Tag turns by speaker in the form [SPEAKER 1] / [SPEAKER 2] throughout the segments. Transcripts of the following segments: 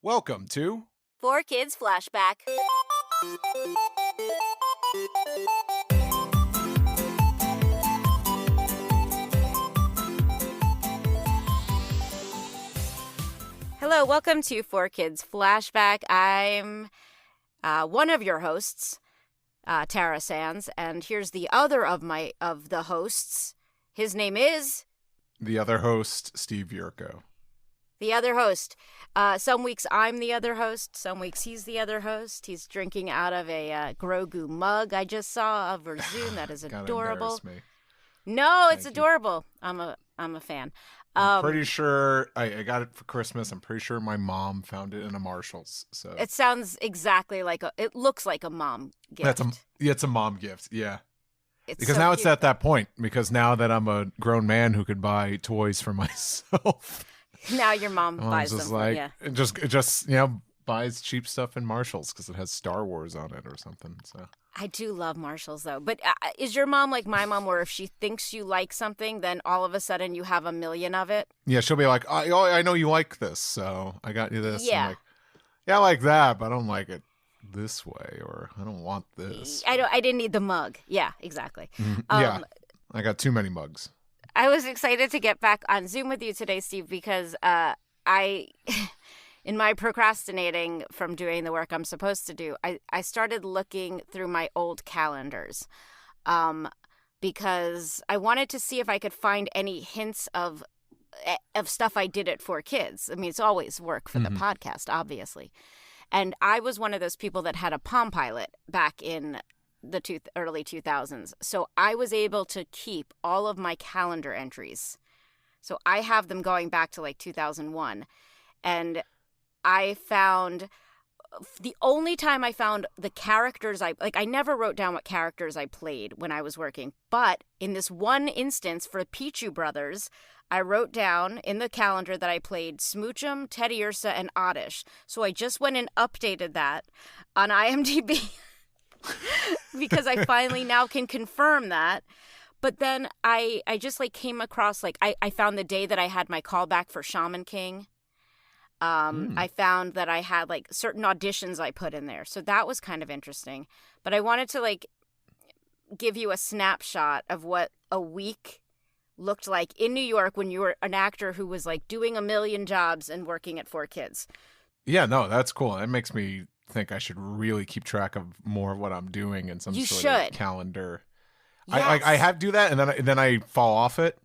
[SPEAKER 1] Welcome to
[SPEAKER 2] 4Kids Flashback. Hello, welcome to 4Kids Flashback. I'm one of your hosts, Tara Sands, and here's the other of the hosts. His name is
[SPEAKER 1] the other host, Steve Yurko.
[SPEAKER 2] The other host. Some weeks I'm the other host. Some weeks he's the other host. He's drinking out of a Grogu mug I just saw over Zoom. That is adorable.
[SPEAKER 1] Me.
[SPEAKER 2] No, it's adorable. I'm a fan.
[SPEAKER 1] I'm pretty sure I got it for Christmas. I'm pretty sure my mom found it in a Marshall's. So
[SPEAKER 2] it sounds exactly like it looks like a mom gift.
[SPEAKER 1] It's a mom gift. Yeah. Because
[SPEAKER 2] so
[SPEAKER 1] now
[SPEAKER 2] cute.
[SPEAKER 1] It's at that point. Because now that I'm a grown man who could buy toys for myself.
[SPEAKER 2] Now your mom buys
[SPEAKER 1] just
[SPEAKER 2] them.
[SPEAKER 1] Like,
[SPEAKER 2] yeah.
[SPEAKER 1] It just buys cheap stuff in Marshalls because it has Star Wars on it or something. So
[SPEAKER 2] I do love Marshalls though. But is your mom like my mom, where if she thinks you like something, then all of a sudden you have a million of it?
[SPEAKER 1] Yeah, she'll be like, I know you like this, so I got you this.
[SPEAKER 2] Yeah.
[SPEAKER 1] I'm like, yeah, I like that, but I don't like it this way, or I don't want this.
[SPEAKER 2] I didn't need the mug. Yeah, exactly.
[SPEAKER 1] Yeah, I got too many mugs.
[SPEAKER 2] I was excited to get back on Zoom with you today, Steve, because in my procrastinating from doing the work I'm supposed to do, I started looking through my old calendars because I wanted to see if I could find any hints of stuff I did at 4Kids. I mean, it's always work for the podcast, obviously. And I was one of those people that had a Palm Pilot back in the early 2000s. So I was able to keep all of my calendar entries. So I have them going back to like 2001. And I found the only time I found the characters I never wrote down what characters I played when I was working. But in this one instance for Pichu Brothers, I wrote down in the calendar that I played Smoochum, Teddy Ursa, and Oddish. So I just went and updated that on IMDb. Because I finally now can confirm that. But then I just came across I found the day that I had my callback for Shaman King. I found that I had certain auditions I put in there. So that was kind of interesting. But I wanted to give you a snapshot of what a week looked like in New York when you were an actor who was doing a million jobs and working at 4Kids.
[SPEAKER 1] Yeah, no, that's cool. That makes me think I should really keep track of more of what I'm doing in some sort of calendar.
[SPEAKER 2] Yes.
[SPEAKER 1] I have to do that, and then I fall off it,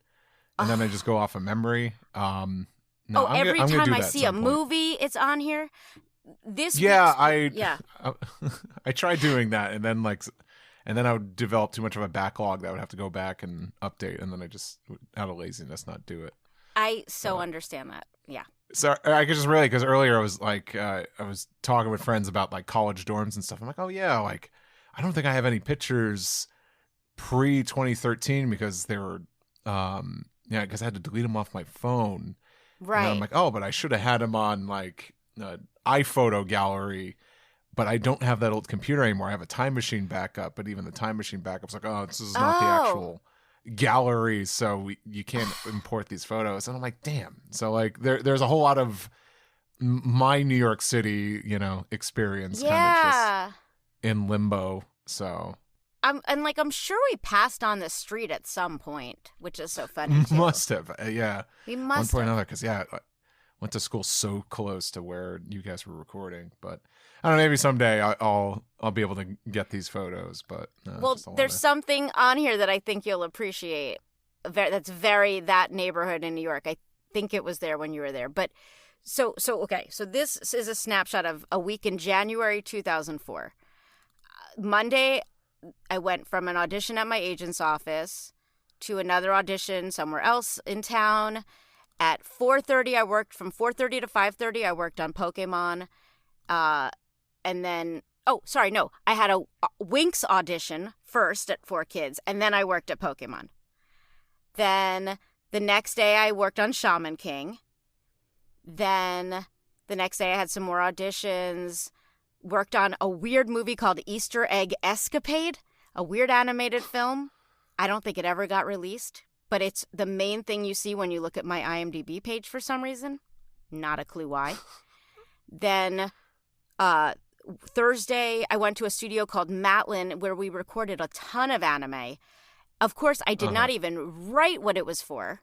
[SPEAKER 1] and then I just go off of memory.
[SPEAKER 2] Every time I see a movie, it's on here.
[SPEAKER 1] I tried doing that, and then I would develop too much of a backlog that I would have to go back and update, and then I just, out of laziness, not do it.
[SPEAKER 2] I understand that. Yeah.
[SPEAKER 1] So I could just really, because earlier I was I was talking with friends about college dorms and stuff. I'm like, oh yeah, I don't think I have any pictures pre 2013 because they were, because I had to delete them off my phone.
[SPEAKER 2] Right.
[SPEAKER 1] And I'm like, oh, but I should have had them on iPhoto gallery, but I don't have that old computer anymore. I have a Time Machine backup, but even the Time Machine backup's this is not the actual gallery, so you can't import these photos. And I'm like, damn. So there's a whole lot of my New York City experience kind of just in limbo. So
[SPEAKER 2] I'm sure we passed on the street at some point, which is so funny too.
[SPEAKER 1] Must have.
[SPEAKER 2] We
[SPEAKER 1] one
[SPEAKER 2] must
[SPEAKER 1] point or
[SPEAKER 2] have.
[SPEAKER 1] another, because I went to school so close to where you guys were recording. But I don't know, maybe someday I'll be able to get these photos. But
[SPEAKER 2] there's something on here that I think you'll appreciate. That's very that neighborhood in New York. I think it was there when you were there. But so okay. So this is a snapshot of a week in January 2004. Monday, I went from an audition at my agent's office to another audition somewhere else in town. At 4:30, I worked from 4:30 to 5:30. I worked on Pokémon. And then, I had a Winx audition first at 4Kids, and then I worked at Pokémon. Then the next day I worked on Shaman King. Then the next day I had some more auditions, worked on a weird movie called Easter Egg Escapade, a weird animated film. I don't think it ever got released, but it's the main thing you see when you look at my IMDb page for some reason. Not a clue why. Then Thursday, I went to a studio called Matlin where we recorded a ton of anime. Of course, I did not even write what it was for,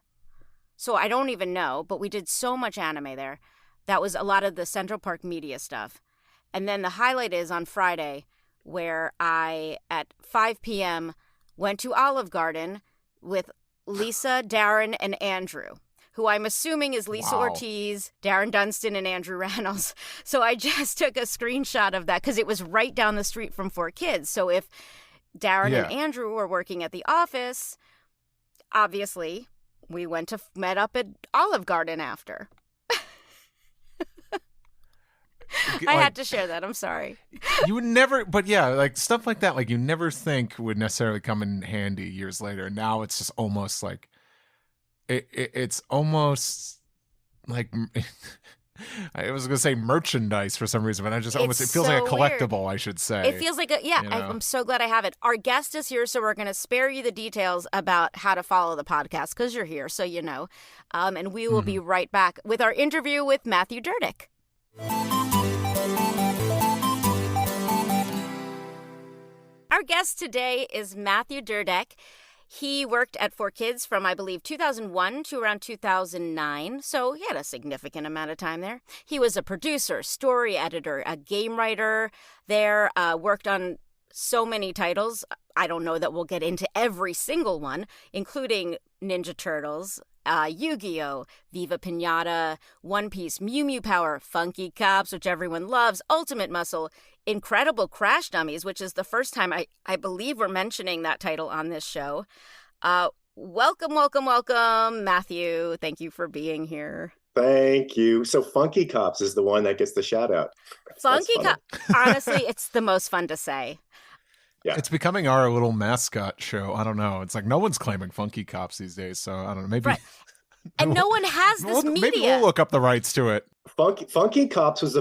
[SPEAKER 2] so I don't even know, but we did so much anime there. That was a lot of the Central Park Media stuff. And then the highlight is on Friday, where I, at 5 p.m., went to Olive Garden with Lisa, Darren, and Andrew, who I'm assuming is Lisa Ortiz, Darren Dunstan, and Andrew Reynolds. So I just took a screenshot of that because it was right down the street from 4Kids. So if Darren and Andrew were working at the office, obviously we met up at Olive Garden after. I had to share that. I'm sorry.
[SPEAKER 1] You would never, but yeah, like stuff like that, like you never think would necessarily come in handy years later. Now it's just almost like, it's almost like, I was going to say merchandise for some reason, but it feels like a collectible, weird. I should say.
[SPEAKER 2] It feels like I'm so glad I have it. Our guest is here, so we're going to spare you the details about how to follow the podcast because you're here, so you know. And we will be right back with our interview with Matthew Drdek. Our guest today is Matthew Drdek. He worked at 4Kids from, I believe, 2001 to around 2009, so he had a significant amount of time there. He was a producer, story editor, a game writer there, worked on so many titles. I don't know that we'll get into every single one, including Ninja Turtles, Yu-Gi-Oh!, Viva Pinata, One Piece, Mew Mew Power, Funky Cops, which everyone loves, Ultimate Muscle, Incredible Crash Dummies, which is the first time I believe we're mentioning that title on this show. Welcome, Matthew. Thank you for being here.
[SPEAKER 3] Thank you. So Funky Cops is the one that gets the shout out.
[SPEAKER 2] Funky Cops. Honestly, it's the most fun to say.
[SPEAKER 1] Yeah. It's becoming our little mascot show. I don't know. It's like no one's claiming Funky Cops these days, so I don't know. Maybe.
[SPEAKER 2] Right. And no one has this media.
[SPEAKER 1] Maybe we'll look up the rights to it.
[SPEAKER 3] Funky Cops was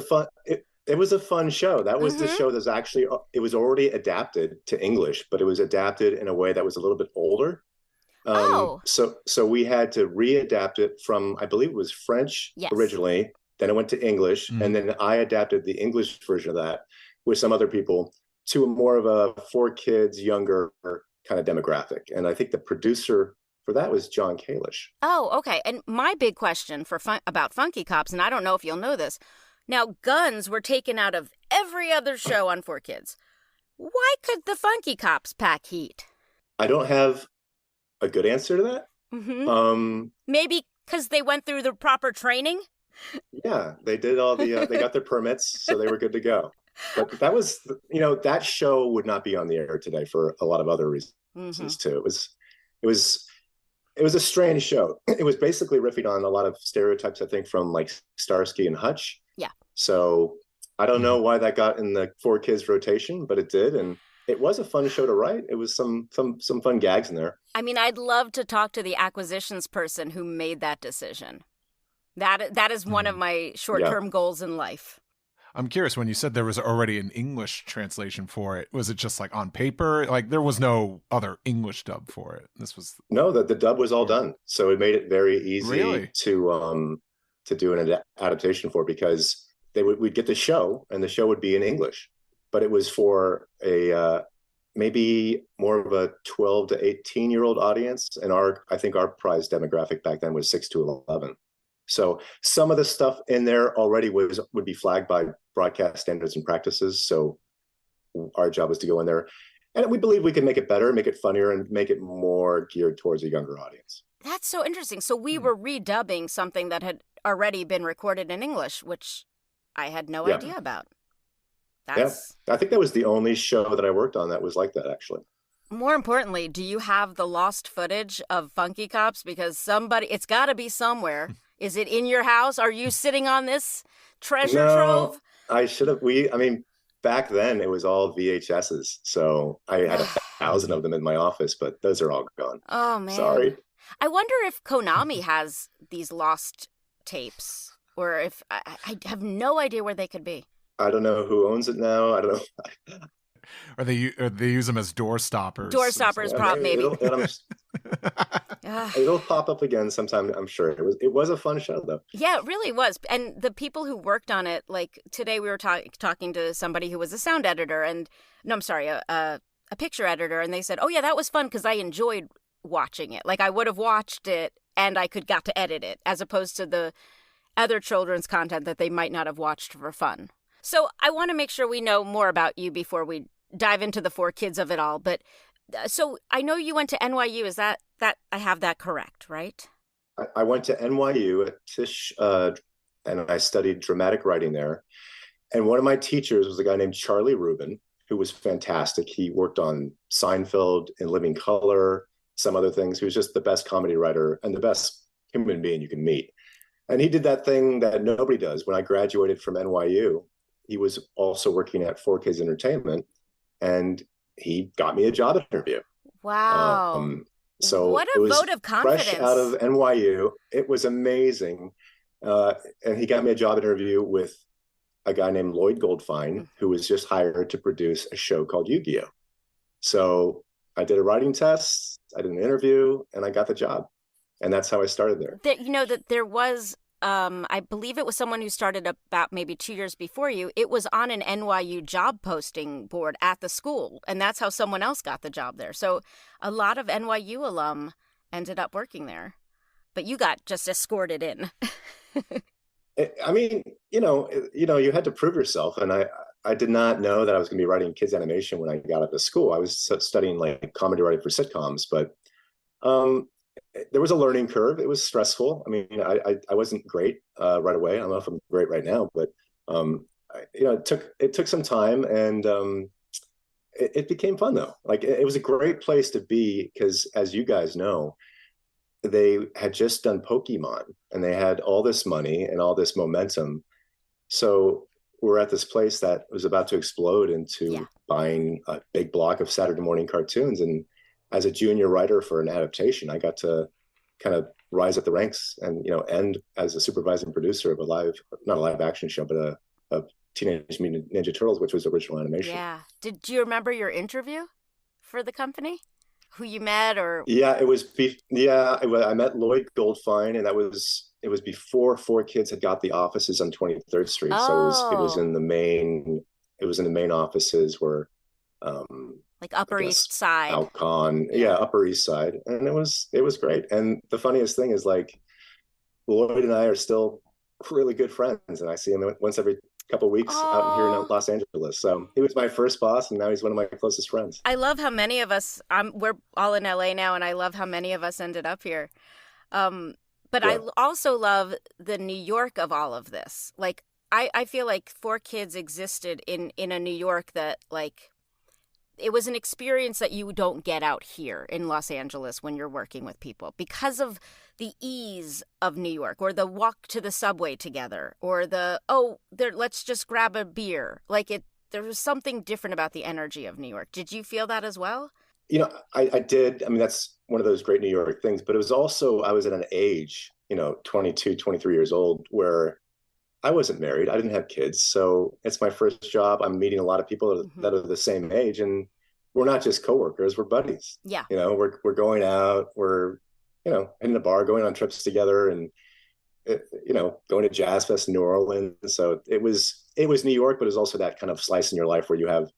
[SPEAKER 3] it was a fun show. That was the show that was actually, it was already adapted to English, but it was adapted in a way that was a little bit older. So we had to readapt it from, I believe it was French originally, then it went to English, and then I adapted the English version of that with some other people to more of a 4Kids younger kind of demographic. And I think the producer for that was John Kalish.
[SPEAKER 2] Oh, okay. And my big question about Funky Cops, and I don't know if you'll know this, now guns were taken out of every other show on 4Kids. Why could the Funky Cops pack heat?
[SPEAKER 3] I don't have a good answer to that.
[SPEAKER 2] Maybe because they went through the proper training?
[SPEAKER 3] Yeah, they did all the, they got their permits, so they were good to go. But that was, that show would not be on the air today for a lot of other reasons too. It was a strange show. It was basically riffing on a lot of stereotypes, I think, from like Starsky and Hutch.
[SPEAKER 2] Yeah.
[SPEAKER 3] So I don't know why that got in the 4Kids rotation, but it did, and it was a fun show to write. It was some fun gags in there.
[SPEAKER 2] I mean, I'd love to talk to the acquisitions person who made that decision. That is one of my short-term goals in life.
[SPEAKER 1] I'm curious, when you said there was already an English translation for it, was it just like on paper? Like there was no other English dub for it?
[SPEAKER 3] No, the dub was all done. So it made it very easy to do an adaptation for, because we'd get the show and the show would be in English, but it was for a maybe more of a 12 to 18-year-old audience. And I think our prize demographic back then was 6 to 11. So some of the stuff in there already would be flagged by broadcast standards and practices. So our job was to go in there, and we believe we can make it better, make it funnier, and make it more geared towards a younger audience.
[SPEAKER 2] That's so interesting. So we were redubbing something that had already been recorded in English, which I had no idea about.
[SPEAKER 3] I think that was the only show that I worked on that was like that, actually.
[SPEAKER 2] More importantly, do you have the lost footage of Funky Cops? Because it's got to be somewhere. Is it in your house? Are you sitting on this treasure trove?
[SPEAKER 3] I should have. Back then it was all VHSs. So I had 1,000 of them in my office, but those are all gone.
[SPEAKER 2] Oh, man.
[SPEAKER 3] Sorry.
[SPEAKER 2] I wonder if Konami has these lost tapes, or if I have no idea where they could be.
[SPEAKER 3] I don't know who owns it now. I don't know.
[SPEAKER 1] Or they use them as door stoppers.
[SPEAKER 2] Door stoppers, prop maybe.
[SPEAKER 3] It'll pop up again sometime, I'm sure. It was a fun show, though.
[SPEAKER 2] Yeah, it really was. And the people who worked on it, like today we were talking to somebody who was a sound editor a picture editor, and they said, oh yeah, that was fun because I enjoyed watching it. Like I would have watched it and I got to edit it, as opposed to the other children's content that they might not have watched for fun. So I want to make sure we know more about you before we dive into the 4Kids of it all. But so I know you went to NYU. Is that I have that correct, right?
[SPEAKER 3] I went to NYU at Tisch, and I studied dramatic writing there. And one of my teachers was a guy named Charlie Rubin, who was fantastic. He worked on Seinfeld, In Living Color, some other things. He was just the best comedy writer and the best human being you can meet. And he did that thing that nobody does. When I graduated from NYU, he was also working at 4Kids Entertainment, and he got me a job interview.
[SPEAKER 2] Wow.
[SPEAKER 3] So
[SPEAKER 2] what a vote of confidence.
[SPEAKER 3] Fresh out of NYU. It was amazing. And he got me a job interview with a guy named Lloyd Goldfine, who was just hired to produce a show called Yu-Gi-Oh! So I did a writing test, I did an interview, and I got the job. And that's how I started there.
[SPEAKER 2] That there was, I believe it was someone who started about maybe 2 years before you. It was on an NYU job posting board at the school, and that's how someone else got the job there. So a lot of NYU alum ended up working there, but you got just escorted in.
[SPEAKER 3] I mean, you had to prove yourself, and I did not know that I was going to be writing kids animation when I got out of school. I was studying like comedy writing for sitcoms, but there was a learning curve. It was stressful. I mean, I wasn't great right away. I don't know if I'm great right now, but it took some time, and it became fun though. Like it was a great place to be because, as you guys know, they had just done Pokémon and they had all this money and all this momentum. So we're at this place that was about to explode into buying a big block of Saturday morning cartoons. And as a junior writer for an adaptation, I got to kind of rise up the ranks and, end as a supervising producer of not a live action show, but a Teenage Mutant Ninja Turtles, which was original animation.
[SPEAKER 2] Yeah. Do you remember your interview for the company? Who you met or?
[SPEAKER 3] Yeah, I met Lloyd Goldfine, and it was before 4Kids had got the offices on 23rd Street.
[SPEAKER 2] Oh.
[SPEAKER 3] So it was in the main offices where
[SPEAKER 2] like Upper East Side.
[SPEAKER 3] Alcon, Upper East Side. And it was great. And the funniest thing is, like, Lloyd and I are still really good friends, and I see him once every couple of weeks out here in Los Angeles. So he was my first boss, and now he's one of my closest friends.
[SPEAKER 2] I love how many of us, we're all in LA now, and I love how many of us ended up here. But I also love the New York of all of this. Like, I feel like 4Kids existed in a New York that, like, it was an experience that you don't get out here in Los Angeles when you're working with people because of the ease of New York, or the walk to the subway together, or let's just grab a beer. Like there was something different about the energy of New York. Did you feel that as well?
[SPEAKER 3] I did. I mean, that's one of those great New York things, but it was also, I was at an age, 22, 23 years old, where I wasn't married. I didn't have kids. So it's my first job. I'm meeting a lot of people that are the same age, and we're not just coworkers, we're buddies.
[SPEAKER 2] Yeah.
[SPEAKER 3] We're going out, we're, in the bar, going on trips together, and, going to Jazz Fest in New Orleans. So it was New York, but it was also that kind of slice in your life where you have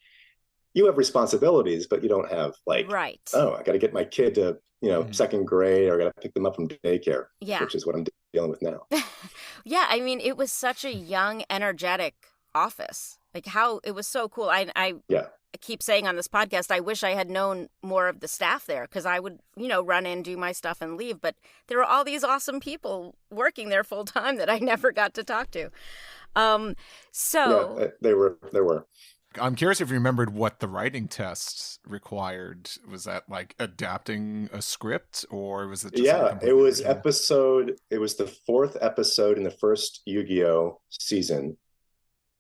[SPEAKER 3] responsibilities, but you don't have like,
[SPEAKER 2] right.
[SPEAKER 3] Oh, I got to get my kid to, second grade, or I got to pick them up from daycare, which is what I'm dealing with now.
[SPEAKER 2] Yeah. I mean, it was such a young, energetic office. Like how it was so cool. I keep saying on this podcast, I wish I had known more of the staff there, because I would, run in, do my stuff and leave. But there were all these awesome people working there full time that I never got to talk to.
[SPEAKER 3] There were.
[SPEAKER 1] I'm curious if you remembered what the writing tests required. Was that like adapting a script, or was it just
[SPEAKER 3] it was it was the 4th episode in the first Yu-Gi-Oh! Season,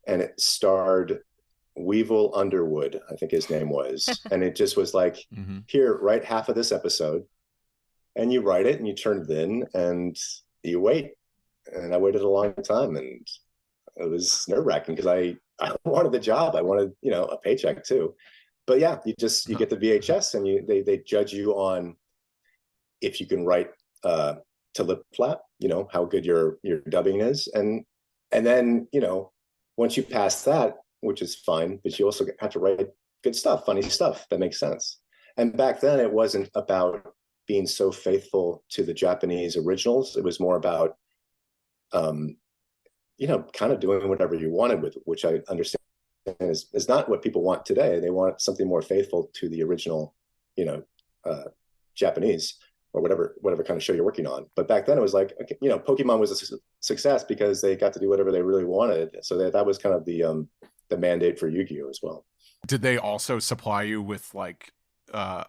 [SPEAKER 3] and it starred Weevil Underwood, I think his name was. And it just was like, here, write half of this episode, and you write it and you turn it in and you wait. And I waited a long time, and it was nerve-wracking because I wanted the job. I wanted, a paycheck too. But yeah, you get the VHS and they judge you on if you can write to lip flap, how good your dubbing is. And then, once you pass that, which is fine, but you also have to write good stuff, funny stuff that makes sense. And back then it wasn't about being so faithful to the Japanese originals. It was more about, kind of doing whatever you wanted with it, which I understand is not what people want today. They want something more faithful to the original, Japanese or whatever kind of show you're working on. But back then it was like, Pokemon was a success because they got to do whatever they really wanted. So that was kind of the mandate for Yu-Gi-Oh as well.
[SPEAKER 1] Did they also supply you with like a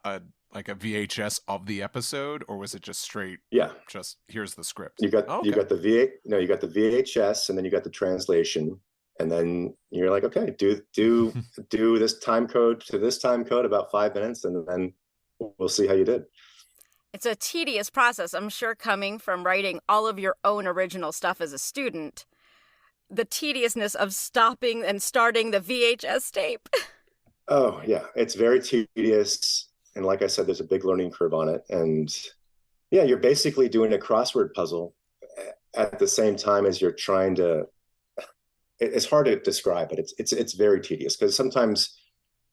[SPEAKER 1] VHS of the episode, or was it just straight?
[SPEAKER 3] Yeah,
[SPEAKER 1] just here's the script.
[SPEAKER 3] You got the VHS, and then you got the translation, and then you're like, okay, do this time code to this time code about 5 minutes, and then we'll see how you did.
[SPEAKER 2] It's a tedious process, I'm sure, coming from writing all of your own original stuff as a student. The tediousness of stopping and starting the VHS tape.
[SPEAKER 3] Oh, yeah. It's very tedious. And like I said, there's a big learning curve on it. And yeah, you're basically doing a crossword puzzle at the same time as you're trying to, it's hard to describe, but it's very tedious because sometimes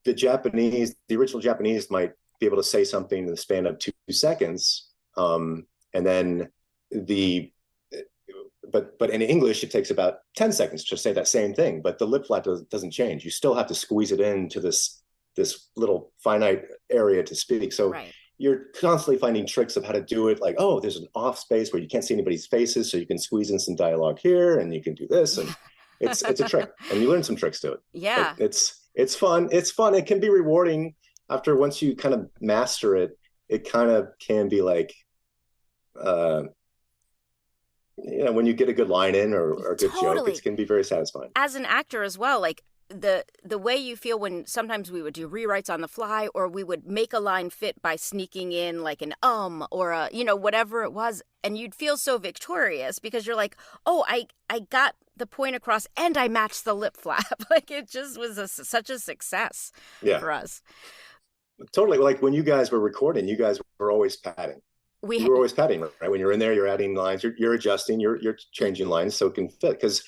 [SPEAKER 3] the original Japanese might be able to say something in the span of 2 seconds. And then but in English, it takes about 10 seconds to say that same thing, but the lip flap doesn't change. You still have to squeeze it into this little finite area to speak. So You're constantly finding tricks of how to do it. Like, oh, there's an off space where you can't see anybody's faces, so you can squeeze in some dialogue here, and you can do this, and it's a trick, and you learn some tricks to it.
[SPEAKER 2] Yeah,
[SPEAKER 3] but it's fun. It's fun. It can be rewarding after once you kind of master it. It kind of can be like, when you get a good line in or a good joke, it can be very satisfying.
[SPEAKER 2] As an actor as well, like the way you feel when sometimes we would do rewrites on the fly, or we would make a line fit by sneaking in like an or a, whatever it was, and you'd feel so victorious because you're like, oh, I got the point across and I matched the lip flap. Like it just was such a success for us.
[SPEAKER 3] Totally. Like when you guys were recording, you guys were always padding. You were always padding, right? When you're in there, you're adding lines, you're adjusting, you're changing lines so it can fit. Because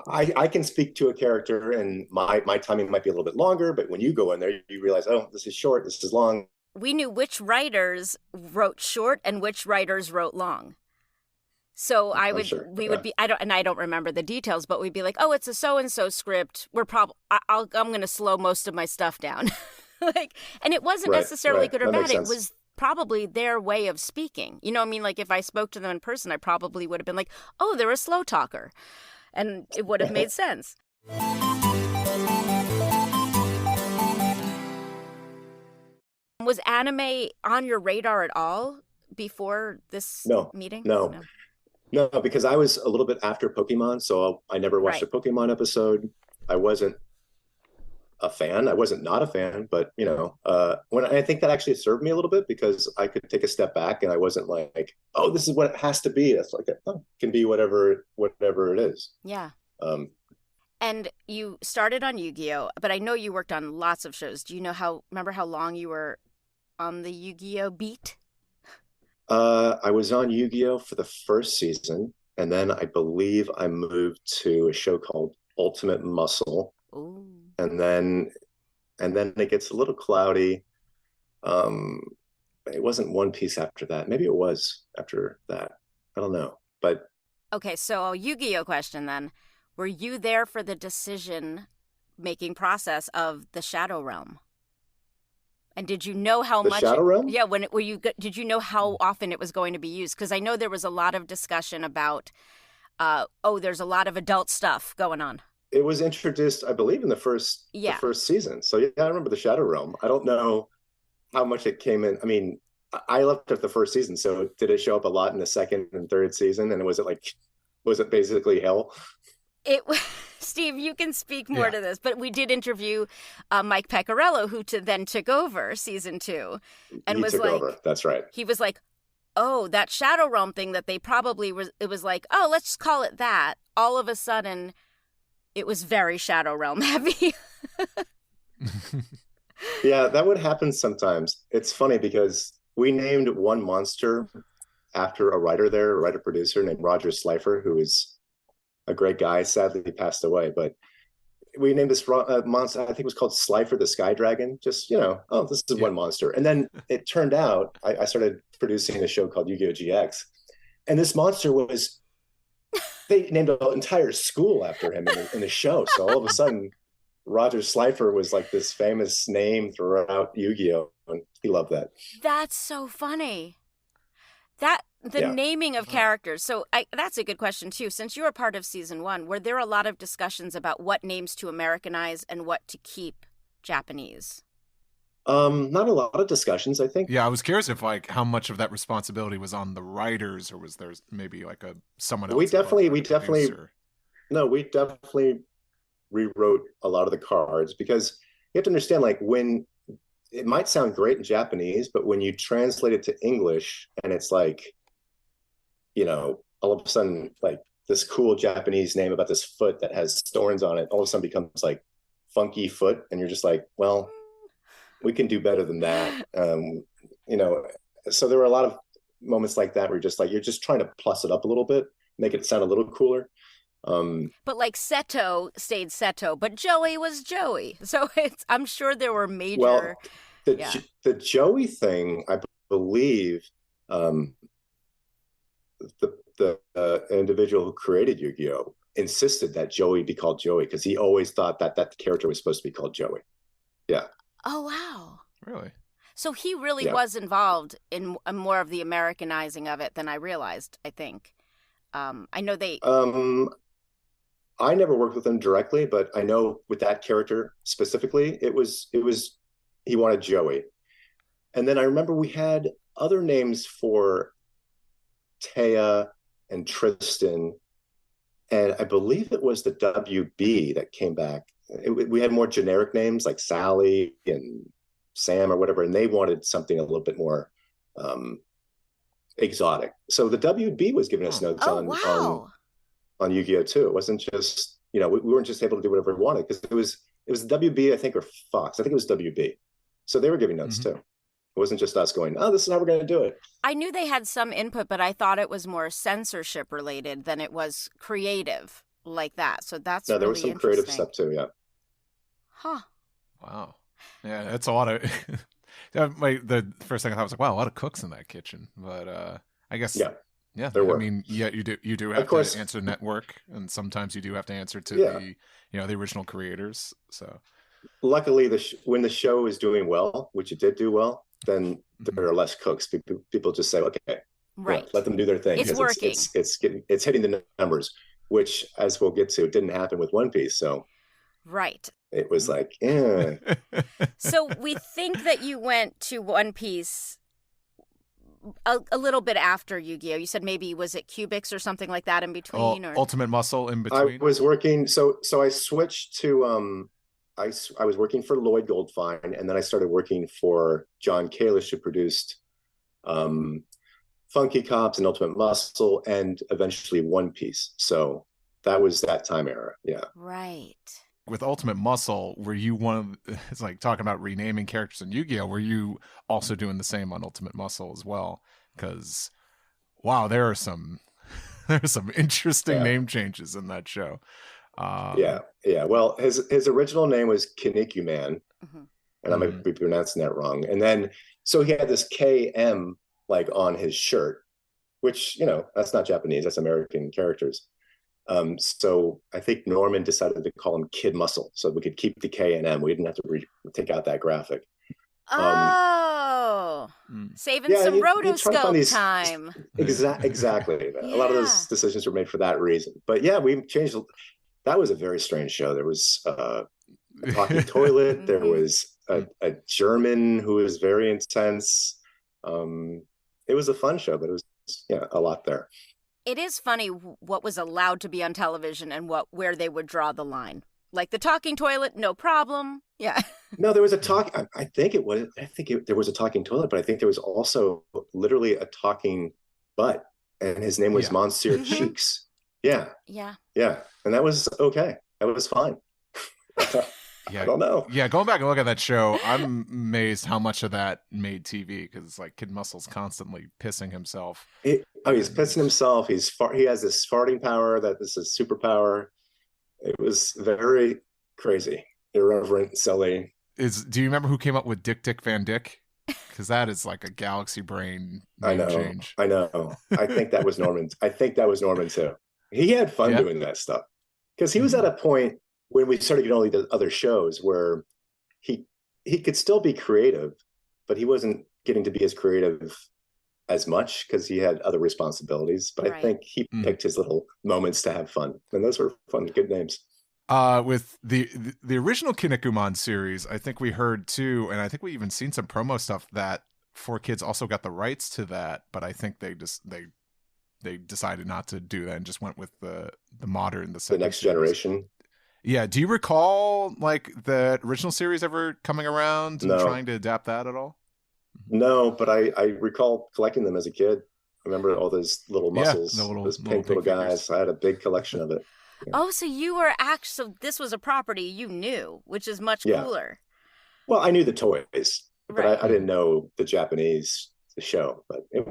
[SPEAKER 3] I can speak to a character and my timing might be a little bit longer, but when you go in there, you realize, oh, this is short, this is long.
[SPEAKER 2] We knew which writers wrote short and which writers wrote long. So we would be, I don't remember the details, but we'd be like, oh, it's a so-and-so script. I'm going to slow most of my stuff down. And it wasn't necessarily good or bad. It was probably their way of speaking. Like if I spoke to them in person, I probably would have been like, oh, they're a slow talker. And it would have made sense. Was anime on your radar at all before this meeting?
[SPEAKER 3] No, because I was a little bit after Pokemon, so I never watched a Pokemon episode. I wasn't a fan. I wasn't not a fan, but when I think that actually served me a little bit because I could take a step back and I wasn't like, oh, this is what it has to be. It's like, oh, it can be whatever it is.
[SPEAKER 2] Yeah. And you started on Yu-Gi-Oh, but I know you worked on lots of shows. Do you remember how long you were on the Yu-Gi-Oh beat?
[SPEAKER 3] I was on Yu-Gi-Oh for the first season, and then I believe I moved to a show called Ultimate Muscle.
[SPEAKER 2] Ooh.
[SPEAKER 3] And then it gets a little cloudy. It wasn't One Piece after that. Maybe it was after that. I don't know. But
[SPEAKER 2] okay, so a Yu-Gi-Oh question then. Were you there for the decision-making process of the Shadow Realm? And did you know how much?
[SPEAKER 3] Shadow Realm?
[SPEAKER 2] Yeah. Did you know how often it was going to be used? Because I know there was a lot of discussion about, there's a lot of adult stuff going on.
[SPEAKER 3] It was introduced, I believe, in the first season. So yeah, I remember the Shadow Realm. I don't know how much it came in. I mean, I left at the first season, so did it show up a lot in the second and third season? And was it basically hell?
[SPEAKER 2] Steve, you can speak more to this, but we did interview Mike Pecorello, who then took over season 2, and
[SPEAKER 3] he took over. That's right.
[SPEAKER 2] He was like, oh, that Shadow Realm thing that they probably was. It was like, oh, let's call it that. All of a sudden, it was very Shadow Realm heavy.
[SPEAKER 3] Yeah, that would happen sometimes. It's funny because we named one monster after a writer producer named Roger Slifer, who is a great guy. Sadly, he passed away, but we named this monster, I think it was called Slifer the Sky Dragon. Just, oh, this is one monster. And then it turned out I started producing a show called Yu-Gi-Oh! GX. And this monster they named an entire school after him in the show. So all of a sudden, Roger Slifer was like this famous name throughout Yu-Gi-Oh! And he loved that.
[SPEAKER 2] That's so funny. Naming of characters. So that's a good question too. Since you were part of season 1, were there a lot of discussions about what names to Americanize and what to keep Japanese?
[SPEAKER 3] Not a lot of discussions, I think.
[SPEAKER 1] Yeah, I was curious if how much of that responsibility was on the writers, or was there maybe someone else? We definitely
[SPEAKER 3] rewrote a lot of the cards, because you have to understand, when it might sound great in Japanese, but when you translate it to English and it's all of a sudden, this cool Japanese name about this foot that has thorns on it, all of a sudden becomes Funky Foot. And you're just well, we can do better than that. So there were a lot of moments like that where you're just trying to plus it up a little bit, make it sound a little cooler.
[SPEAKER 2] But Seto stayed Seto, but Joey was Joey. So I'm sure there were major.
[SPEAKER 3] Well, the Joey thing, I believe, the individual who created Yu-Gi-Oh! Insisted that Joey be called Joey, because he always thought that character was supposed to be called Joey. Yeah.
[SPEAKER 2] Oh, wow.
[SPEAKER 1] Really?
[SPEAKER 2] So he really was involved in more of the Americanizing of it than I realized, I think. I know they...
[SPEAKER 3] I never worked with him directly, but I know with that character specifically, it was he wanted Joey. And then I remember we had other names for Taya and Tristan, and I believe it was the WB that came back. We had more generic names like Sally and Sam or whatever, and they wanted something a little bit more exotic. So the WB was giving us notes on Yu-Gi-Oh! Too. It wasn't just, we weren't just able to do whatever we wanted, because it was WB, I think, or Fox. I think it was WB. So they were giving notes too. It wasn't just us going, oh, this is how we're going to do it.
[SPEAKER 2] I knew they had some input, but I thought it was more censorship related than it was creative like that. So that's
[SPEAKER 3] there was some creative stuff too. Yeah.
[SPEAKER 2] Huh.
[SPEAKER 1] Wow. Yeah, that's a lot of. The first thing I thought was wow, a lot of cooks in that kitchen. But I guess there were. I mean, you do have to answer to network, and sometimes you do have to answer to the the original creators. So
[SPEAKER 3] luckily, when the show is doing well, which it did do well, then there are less cooks. People just say, okay, let them do their thing.
[SPEAKER 2] It's working.
[SPEAKER 3] It's hitting the numbers, which, as we'll get to, didn't happen with One Piece. So it was
[SPEAKER 2] So we think that you went to One Piece a little bit after Yu-Gi-Oh! You said maybe, was it Cubics or something like that in between? Or
[SPEAKER 1] Ultimate Muscle in between?
[SPEAKER 3] I was working, so I switched to, I was working for Lloyd Goldfine, and then I started working for John Kalish, who produced Funky Cops and Ultimate Muscle, and eventually One Piece. So that was that time era,
[SPEAKER 2] Right.
[SPEAKER 1] With Ultimate Muscle, were you it's like talking about renaming characters in Yu-Gi-Oh! Were you also doing the same on Ultimate Muscle as well? Because, wow, there are some interesting name changes in that show. Well, his original name was Kinnikuman, and I might be pronouncing that wrong. And then, so he had this KM on his shirt, which, that's not Japanese, that's American characters. So I think Norman decided to call him Kid Muscle, so we could keep the K and M. We didn't have to take out that graphic.
[SPEAKER 2] Saving some rotoscope time.
[SPEAKER 3] Exactly. A lot of those decisions were made for that reason. But we changed. That was a very strange show. There was a talking toilet. There was a German who was very intense. It was a fun show, but it was a lot there.
[SPEAKER 2] It is funny what was allowed to be on television and where they would draw the line. Like the talking toilet, no problem. Yeah.
[SPEAKER 3] No, there was a there was a talking toilet, but I think there was also literally a talking butt, and his name was Monsieur Cheeks. Yeah. And that was okay. It was fine.
[SPEAKER 1] Yeah,
[SPEAKER 3] I don't know.
[SPEAKER 1] Yeah, going back and look at that show, I'm amazed how much of that made TV, because it's like Kid Muscle's constantly pissing himself.
[SPEAKER 3] He's pissing himself. He has this farting power that is a superpower. It was very crazy, irreverent, silly.
[SPEAKER 1] Do you remember who came up with Dick Van Dyck? Because that is like a galaxy brain name change.
[SPEAKER 3] I know. I think that was Norman. I think that was Norman too. He had fun doing that stuff because he was at a point when we started getting all these other shows where he could still be creative, but he wasn't getting to be as creative as much because he had other responsibilities. But I think he picked his little moments to have fun, and those were fun, good names.
[SPEAKER 1] With the original Kinnikuman series, I think we heard too, and I think we even seen some promo stuff that 4Kids also got the rights to that, but I think they decided not to do that and just went with the modern, the
[SPEAKER 3] next
[SPEAKER 1] series.
[SPEAKER 3] generation.
[SPEAKER 1] Yeah. Do you recall like the original series ever coming around and trying to adapt that at all?
[SPEAKER 3] No, but I recall collecting them as a kid. I remember all those little muscles, those pink little guys. I had a big collection of it.
[SPEAKER 2] Yeah. Oh, so you were so this was a property you knew, which is much cooler.
[SPEAKER 3] Well, I knew the toys, but I didn't know the Japanese show, but it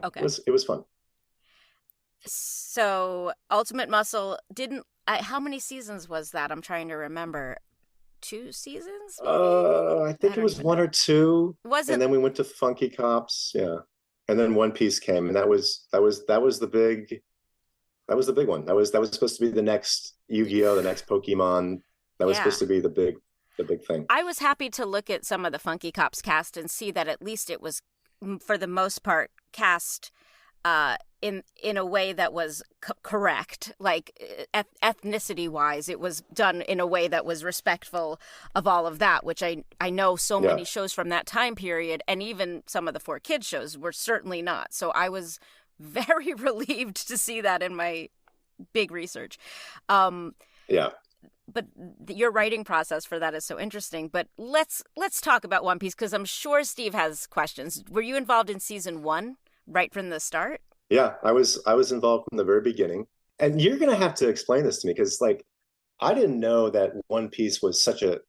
[SPEAKER 3] was fun.
[SPEAKER 2] So Ultimate Muscle didn't, how many seasons was that? I'm trying to remember. 2 seasons? Maybe?
[SPEAKER 3] I think it was 1 or 2.
[SPEAKER 2] Was it?
[SPEAKER 3] And then we went to Funky Cops, and then One Piece came, and that was the big one. That was supposed to be the next Yu-Gi-Oh, the next Pokemon. That was supposed to be the big thing.
[SPEAKER 2] I was happy to look at some of the Funky Cops cast and see that at least it was, for the most part, cast in a way that was correct, like ethnicity wise. It was done in a way that was respectful of all of that, which I know so many shows from that time period, and even some of the 4Kids shows were certainly not. So I was very relieved to see that in my big research. But your writing process for that is so interesting. But let's talk about One Piece, because I'm sure Steve has questions. Were you involved in season 1 right from the start?
[SPEAKER 3] Yeah, I was involved from the very beginning. And you're going to have to explain this to me, because like I didn't know that One Piece was such a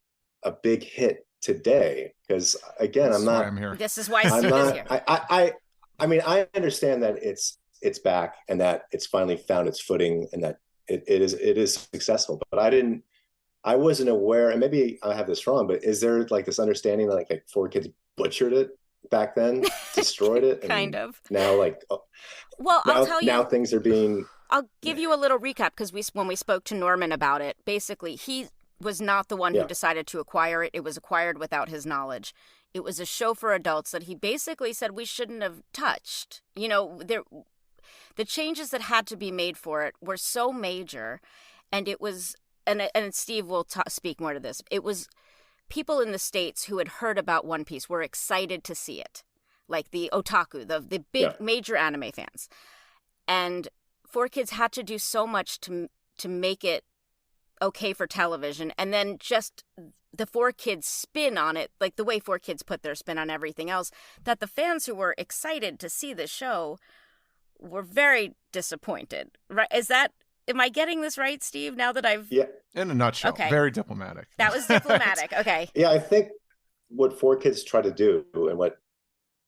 [SPEAKER 3] big hit today. Because again,
[SPEAKER 1] I'm here.
[SPEAKER 2] This is why Steve is here.
[SPEAKER 3] I mean, I understand that it's back and that it's finally found its footing and that it is successful. But I wasn't aware, and maybe I have this wrong, but is there like this understanding that like 4Kids butchered it back then, destroyed it? And
[SPEAKER 2] kind of.
[SPEAKER 3] Now,
[SPEAKER 2] I'll tell you.
[SPEAKER 3] Now things are being.
[SPEAKER 2] I'll give you a little recap, because when we spoke to Norman about it, basically he was not the one who decided to acquire it. It was acquired without his knowledge. It was a show for adults that he basically said we shouldn't have touched. You know, the changes that had to be made for it were so major, and it was, and Steve will speak more to this. It was people in the States who had heard about One Piece were excited to see it, like the otaku, the big major anime fans, and 4Kids had to do so much to make it okay for television, and then just the 4Kids spin on it, like the way 4Kids put their spin on everything else, that the fans who were excited to see the show were very disappointed. Right? Am I getting this right, Steve? Now that I've
[SPEAKER 1] in a nutshell, very diplomatic.
[SPEAKER 2] That was diplomatic. Okay.
[SPEAKER 3] Yeah, I think what 4Kids tried to do, and what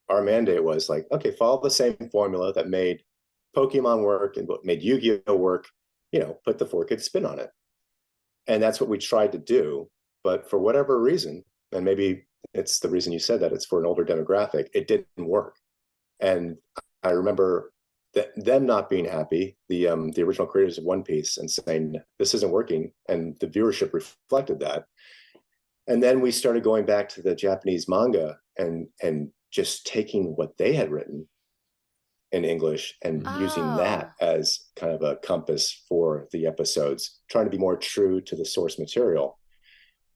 [SPEAKER 3] our mandate was, like, okay, follow the same formula that made Pokemon work and what made Yu-Gi-Oh work. Put the 4Kids spin on it, and that's what we tried to do. But for whatever reason, and maybe it's the reason you said that, it's for an older demographic, it didn't work. And I remember them not being happy, the original creators of One Piece, and saying, this isn't working. And the viewership reflected that. And then we started going back to the Japanese manga and just taking what they had written in English and using that as kind of a compass for the episodes, trying to be more true to the source material.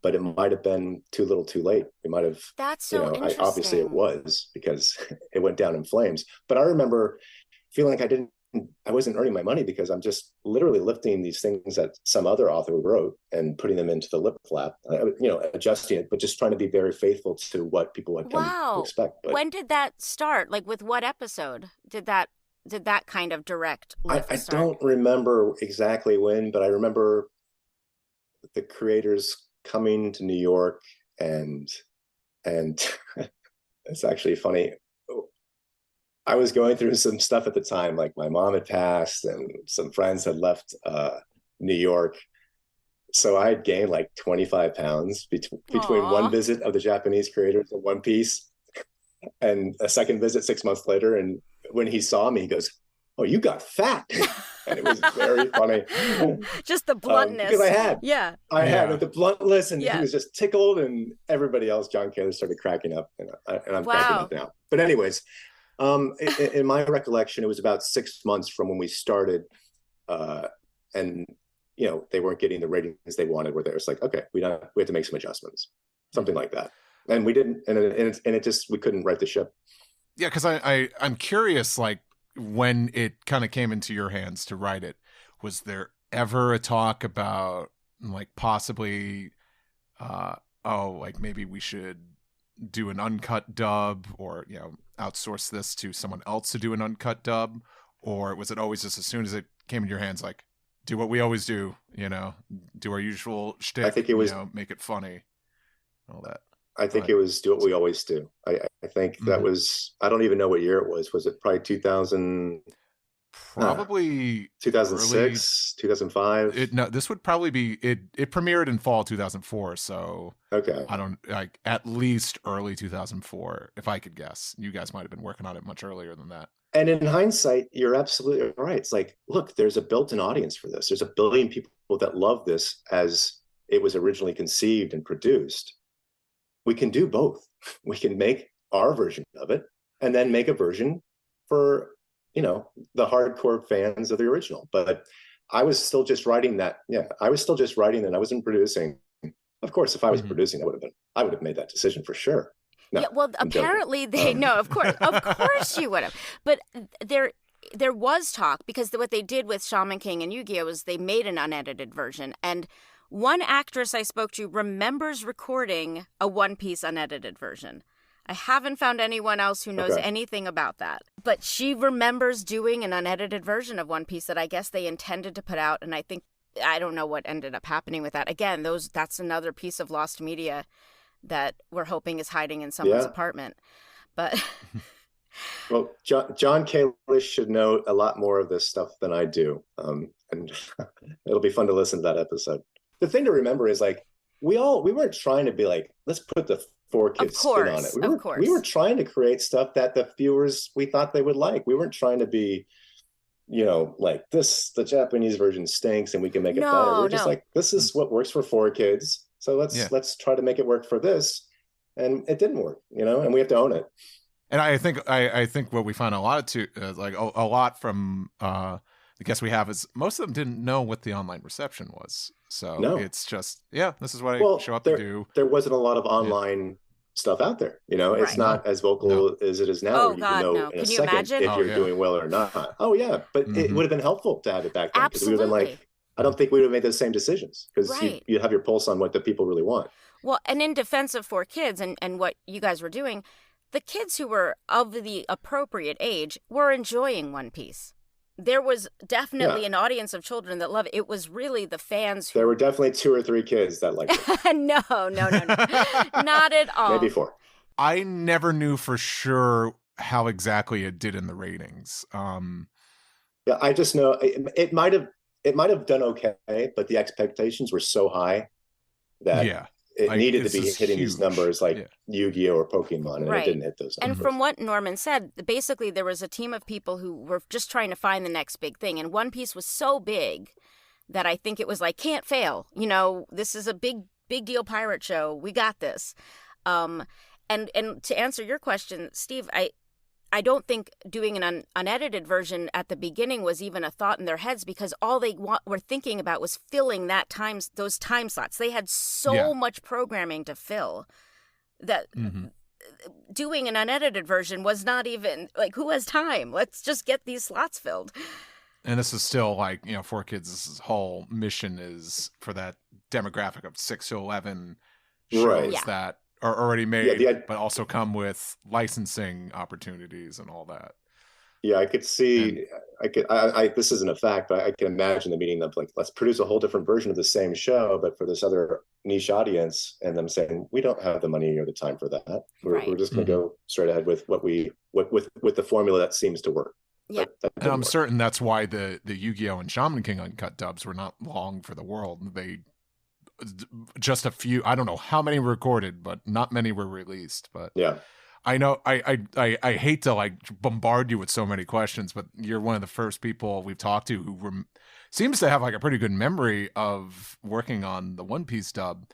[SPEAKER 3] But it might have been too little too late. We might have,
[SPEAKER 2] that's so interesting.
[SPEAKER 3] Obviously it was, because it went down in flames. But I remember feeling like I wasn't earning my money, because I'm just literally lifting these things that some other author wrote and putting them into the lip flap, adjusting it, but just trying to be very faithful to what people had come to expect. But
[SPEAKER 2] when did that start? Like, with what episode did that kind of direct lift
[SPEAKER 3] I
[SPEAKER 2] start?
[SPEAKER 3] don't remember exactly when, but I remember the creators coming to New York, and it's actually funny. I was going through some stuff at the time, like my mom had passed and some friends had left New York. So I had gained like 25 pounds between one visit of the Japanese creators of One Piece and a second visit 6 months later. And when he saw me, he goes, "Oh, you got fat." And it was very funny.
[SPEAKER 2] Just the bluntness.
[SPEAKER 3] Because I had the bluntness, and he was just tickled, and everybody else, John Kaler, started cracking up. And I'm cracking up now. But anyways, in my recollection, it was about 6 months from when we started. And they weren't getting the ratings they wanted, where there's like, okay, we have to make some adjustments, something like that. And we didn't, and it just, we couldn't right the ship.
[SPEAKER 1] Yeah. Cause I'm curious, like when it kind of came into your hands to write it, was there ever a talk about like possibly, like maybe we should do an uncut dub, or, outsource this to someone else to do an uncut dub? Or was it always just as soon as it came in your hands, like, do what we always do, do our usual shtick,
[SPEAKER 3] I think it was,
[SPEAKER 1] make it funny, all that.
[SPEAKER 3] I think it was do what we always do. I think that was, I don't even know what year it was. Was it probably 2000?
[SPEAKER 1] Probably
[SPEAKER 3] 2006, 2005.
[SPEAKER 1] No, this would probably be it. It premiered in fall 2004, so
[SPEAKER 3] okay.
[SPEAKER 1] I don't like at least early 2004, if I could guess. You guys might have been working on it much earlier than that.
[SPEAKER 3] And in hindsight, you're absolutely right. It's like, look, there's a built-in audience for this. There's a billion people that love this as it was originally conceived and produced. We can do both. We can make our version of it and then make a version for, the hardcore fans of the original. But I was still just writing that. Yeah, I was still just writing, and I wasn't producing. Of course, if I was producing, I would have made that decision for sure. No,
[SPEAKER 2] yeah, well, apparently they know. Of course you would have. But there was talk, because what they did with Shaman King and Yu-Gi-Oh was they made an unedited version, and one actress I spoke to remembers recording a One Piece unedited version. I haven't found anyone else who knows anything about that, but she remembers doing an unedited version of One Piece that I guess they intended to put out, and I don't know what ended up happening with that. Again, that's another piece of lost media that we're hoping is hiding in someone's apartment. But
[SPEAKER 3] well, John Kalish should know a lot more of this stuff than I do, and it'll be fun to listen to that episode. The thing to remember is, like, we weren't trying to be like, let's put the 4Kids spin on it. We were trying to create stuff that the viewers, we thought they would like. We weren't trying to be, like this, the Japanese version stinks and we can make it better. We're just like, this is what works for 4Kids. So let's try to make it work for this. And it didn't work, and we have to own it.
[SPEAKER 1] And I think what we find a lot a lot from the guests we have is most of them didn't know what the online reception was. So it's just, this is what I show up to do.
[SPEAKER 3] There wasn't a lot of online stuff out there. It's not as vocal as it is now. In a second if you're doing well or not. Oh yeah, but it would have been helpful to have it back then, because we would have been like, I don't think we would have made those same decisions, because you have your pulse on what the people really want.
[SPEAKER 2] Well, and in defense of 4Kids and what you guys were doing, the kids who were of the appropriate age were enjoying One Piece. There was definitely an audience of children that loved it. It was really the fans who...
[SPEAKER 3] There were definitely 2 or 3 kids that liked it.
[SPEAKER 2] No. Not at all.
[SPEAKER 3] Maybe 4.
[SPEAKER 1] I never knew for sure how exactly it did in the ratings.
[SPEAKER 3] Yeah, I just know it might have done okay, but the expectations were so high that it needed to be hitting these numbers like Yu-Gi-Oh or Pokemon, and it didn't hit those numbers.
[SPEAKER 2] And from what Norman said, basically there was a team of people who were just trying to find the next big thing, and One Piece was so big that I think it was like, can't fail. This is a big deal pirate show. We got this. And to answer your question, Steve, I don't think doing an unedited version at the beginning was even a thought in their heads, because all they were thinking about was filling those time slots. They had so much programming to fill that doing an unedited version was not even like, who has time? Let's just get these slots filled.
[SPEAKER 1] And this is still like, 4Kids' whole mission is for that demographic of 6 to 11 shows that are already made, but also come with licensing opportunities and all that.
[SPEAKER 3] Yeah, I could see. This isn't a fact, but I can imagine the meeting of like, let's produce a whole different version of the same show, but for this other niche audience, and them saying we don't have the money or the time for that. We're just going to go straight ahead with with the formula that seems to work.
[SPEAKER 2] Yeah,
[SPEAKER 1] and I'm certain that's why the Yu-Gi-Oh and Shaman King uncut dubs were not long for the world. They just a few. I don't know how many were recorded, but not many were released. But
[SPEAKER 3] yeah.
[SPEAKER 1] I know I hate to like bombard you with so many questions, but you're one of the first people we've talked to who seems to have like a pretty good memory of working on the One Piece dub.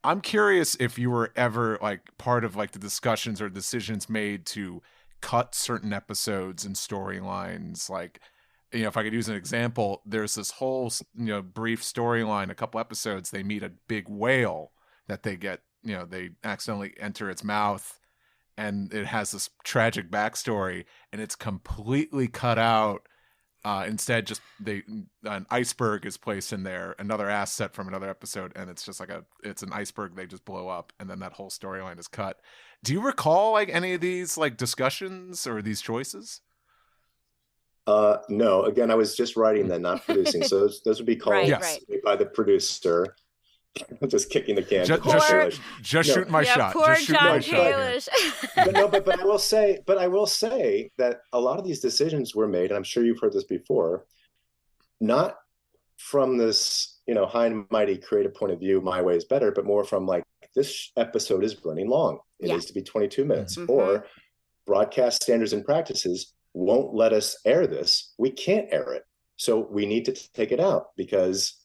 [SPEAKER 1] I'm curious if you were ever like part of like the discussions or decisions made to cut certain episodes and storylines. Like, you know, if I could use an example, there's this whole, you know, brief storyline, a couple episodes, they meet a big whale that they get, you know, they accidentally enter its mouth. And it has this tragic backstory, and it's completely cut out. Instead, just an iceberg is placed in there, another asset from another episode, and it's just like it's an iceberg they just blow up, and then that whole storyline is cut. Do you recall like any of these like discussions or these choices?
[SPEAKER 3] No. Again, I was just writing them, not producing. So those would be called by the producer. I'm just kicking the can.
[SPEAKER 1] Just shooting my shot.
[SPEAKER 2] Poor
[SPEAKER 1] just
[SPEAKER 2] John Kalish.
[SPEAKER 3] but I will say that a lot of these decisions were made, and I'm sure you've heard this before, not from this, you know, high and mighty creative point of view, my way is better, but more from like, this episode is running long. It needs to be 22 minutes, or broadcast standards and practices won't let us air this. We can't air it. So we need to take it out because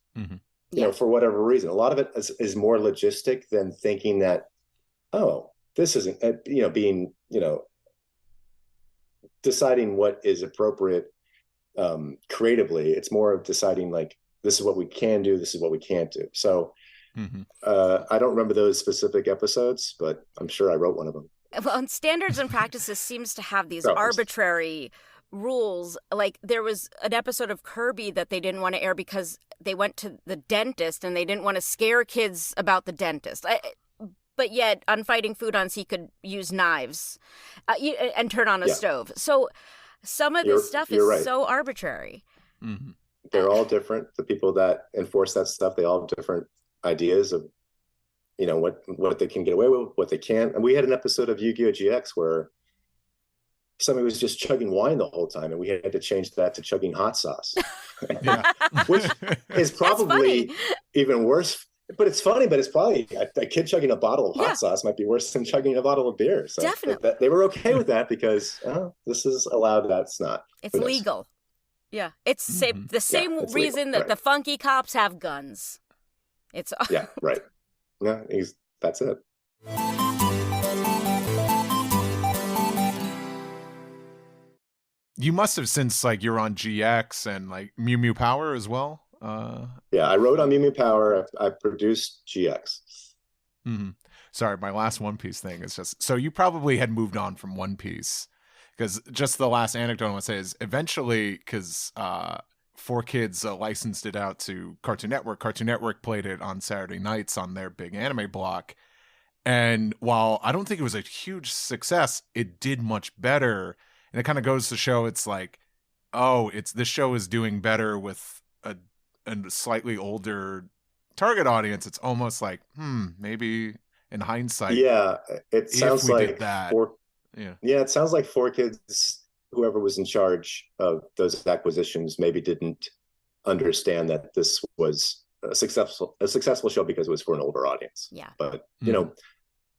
[SPEAKER 3] you know, for whatever reason, a lot of it is more logistic than thinking that, oh, this isn't, you know, being, you know, deciding what is appropriate creatively. It's more of deciding like, this is what we can do, this is what we can't do. So I don't remember those specific episodes, but I'm sure I wrote one of them.
[SPEAKER 2] Well, and standards and practices seems to have these arbitrary rules. Like there was an episode of Kirby that they didn't want to air because they went to the dentist and they didn't want to scare kids about the dentist. But yet on Fighting Food on Sea could use knives and turn on a stove. So some of this stuff is so arbitrary.
[SPEAKER 3] They're all different. The people that enforce that stuff, they all have different ideas of, you know, what they can get away with, what they can't. And we had an episode of Yu-Gi-Oh! GX where somebody was just chugging wine the whole time, and we had to change that to chugging hot sauce, which is probably even worse. But it's funny, but it's probably a kid chugging a bottle of hot sauce might be worse than chugging a bottle of beer. So
[SPEAKER 2] definitely.
[SPEAKER 3] They were okay with that because this is allowed, that's not.
[SPEAKER 2] It's legal. Yeah. It's the same reason that the funky cops have guns. It's
[SPEAKER 3] right. Yeah, that's it.
[SPEAKER 1] You must have, since like you're on GX and like Mew Mew Power as well.
[SPEAKER 3] Yeah, I wrote on Mew Mew Power. I produced GX.
[SPEAKER 1] Sorry, my last One Piece thing is just, so you probably had moved on from One Piece, because just the last anecdote I want to say is eventually, because 4Kids licensed it out to Cartoon Network. Cartoon Network played it on Saturday nights on their big anime block. And while I don't think it was a huge success, it did much better. And it kind of goes to show it's like, oh, this show is doing better with a slightly older target audience. It's almost like, maybe in hindsight.
[SPEAKER 3] Yeah, it sounds like
[SPEAKER 1] that.
[SPEAKER 3] It sounds like 4Kids, whoever was in charge of those acquisitions, maybe didn't understand that this was a successful show because it was for an older audience.
[SPEAKER 2] Yeah.
[SPEAKER 3] But, you know.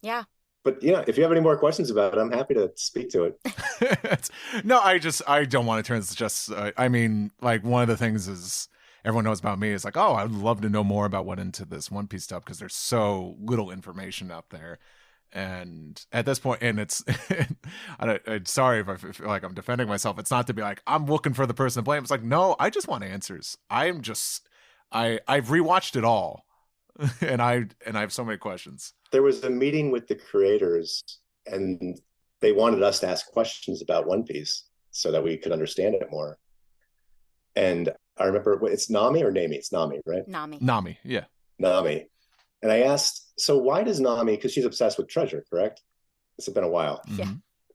[SPEAKER 2] Yeah.
[SPEAKER 3] But yeah, if you have any more questions about it, I'm happy to speak to it.
[SPEAKER 1] No, I don't want to turn this just, I mean, like one of the things is everyone knows about me is like, oh, I'd love to know more about what into this One Piece stuff, because there's so little information out there. And at this point, and it's, I'm sorry if I feel like I'm defending myself. It's not to be like, I'm looking for the person to blame. It's like, no, I just want answers. I've rewatched it all. and I have so many questions.
[SPEAKER 3] There was a meeting with the creators, and they wanted us to ask questions about One Piece so that we could understand it more. And I remember, it's Nami or Nami? It's Nami, right?
[SPEAKER 2] Nami,
[SPEAKER 1] yeah.
[SPEAKER 3] Nami. And I asked, so why does Nami, because she's obsessed with treasure, correct? It's been a while.
[SPEAKER 2] Yeah,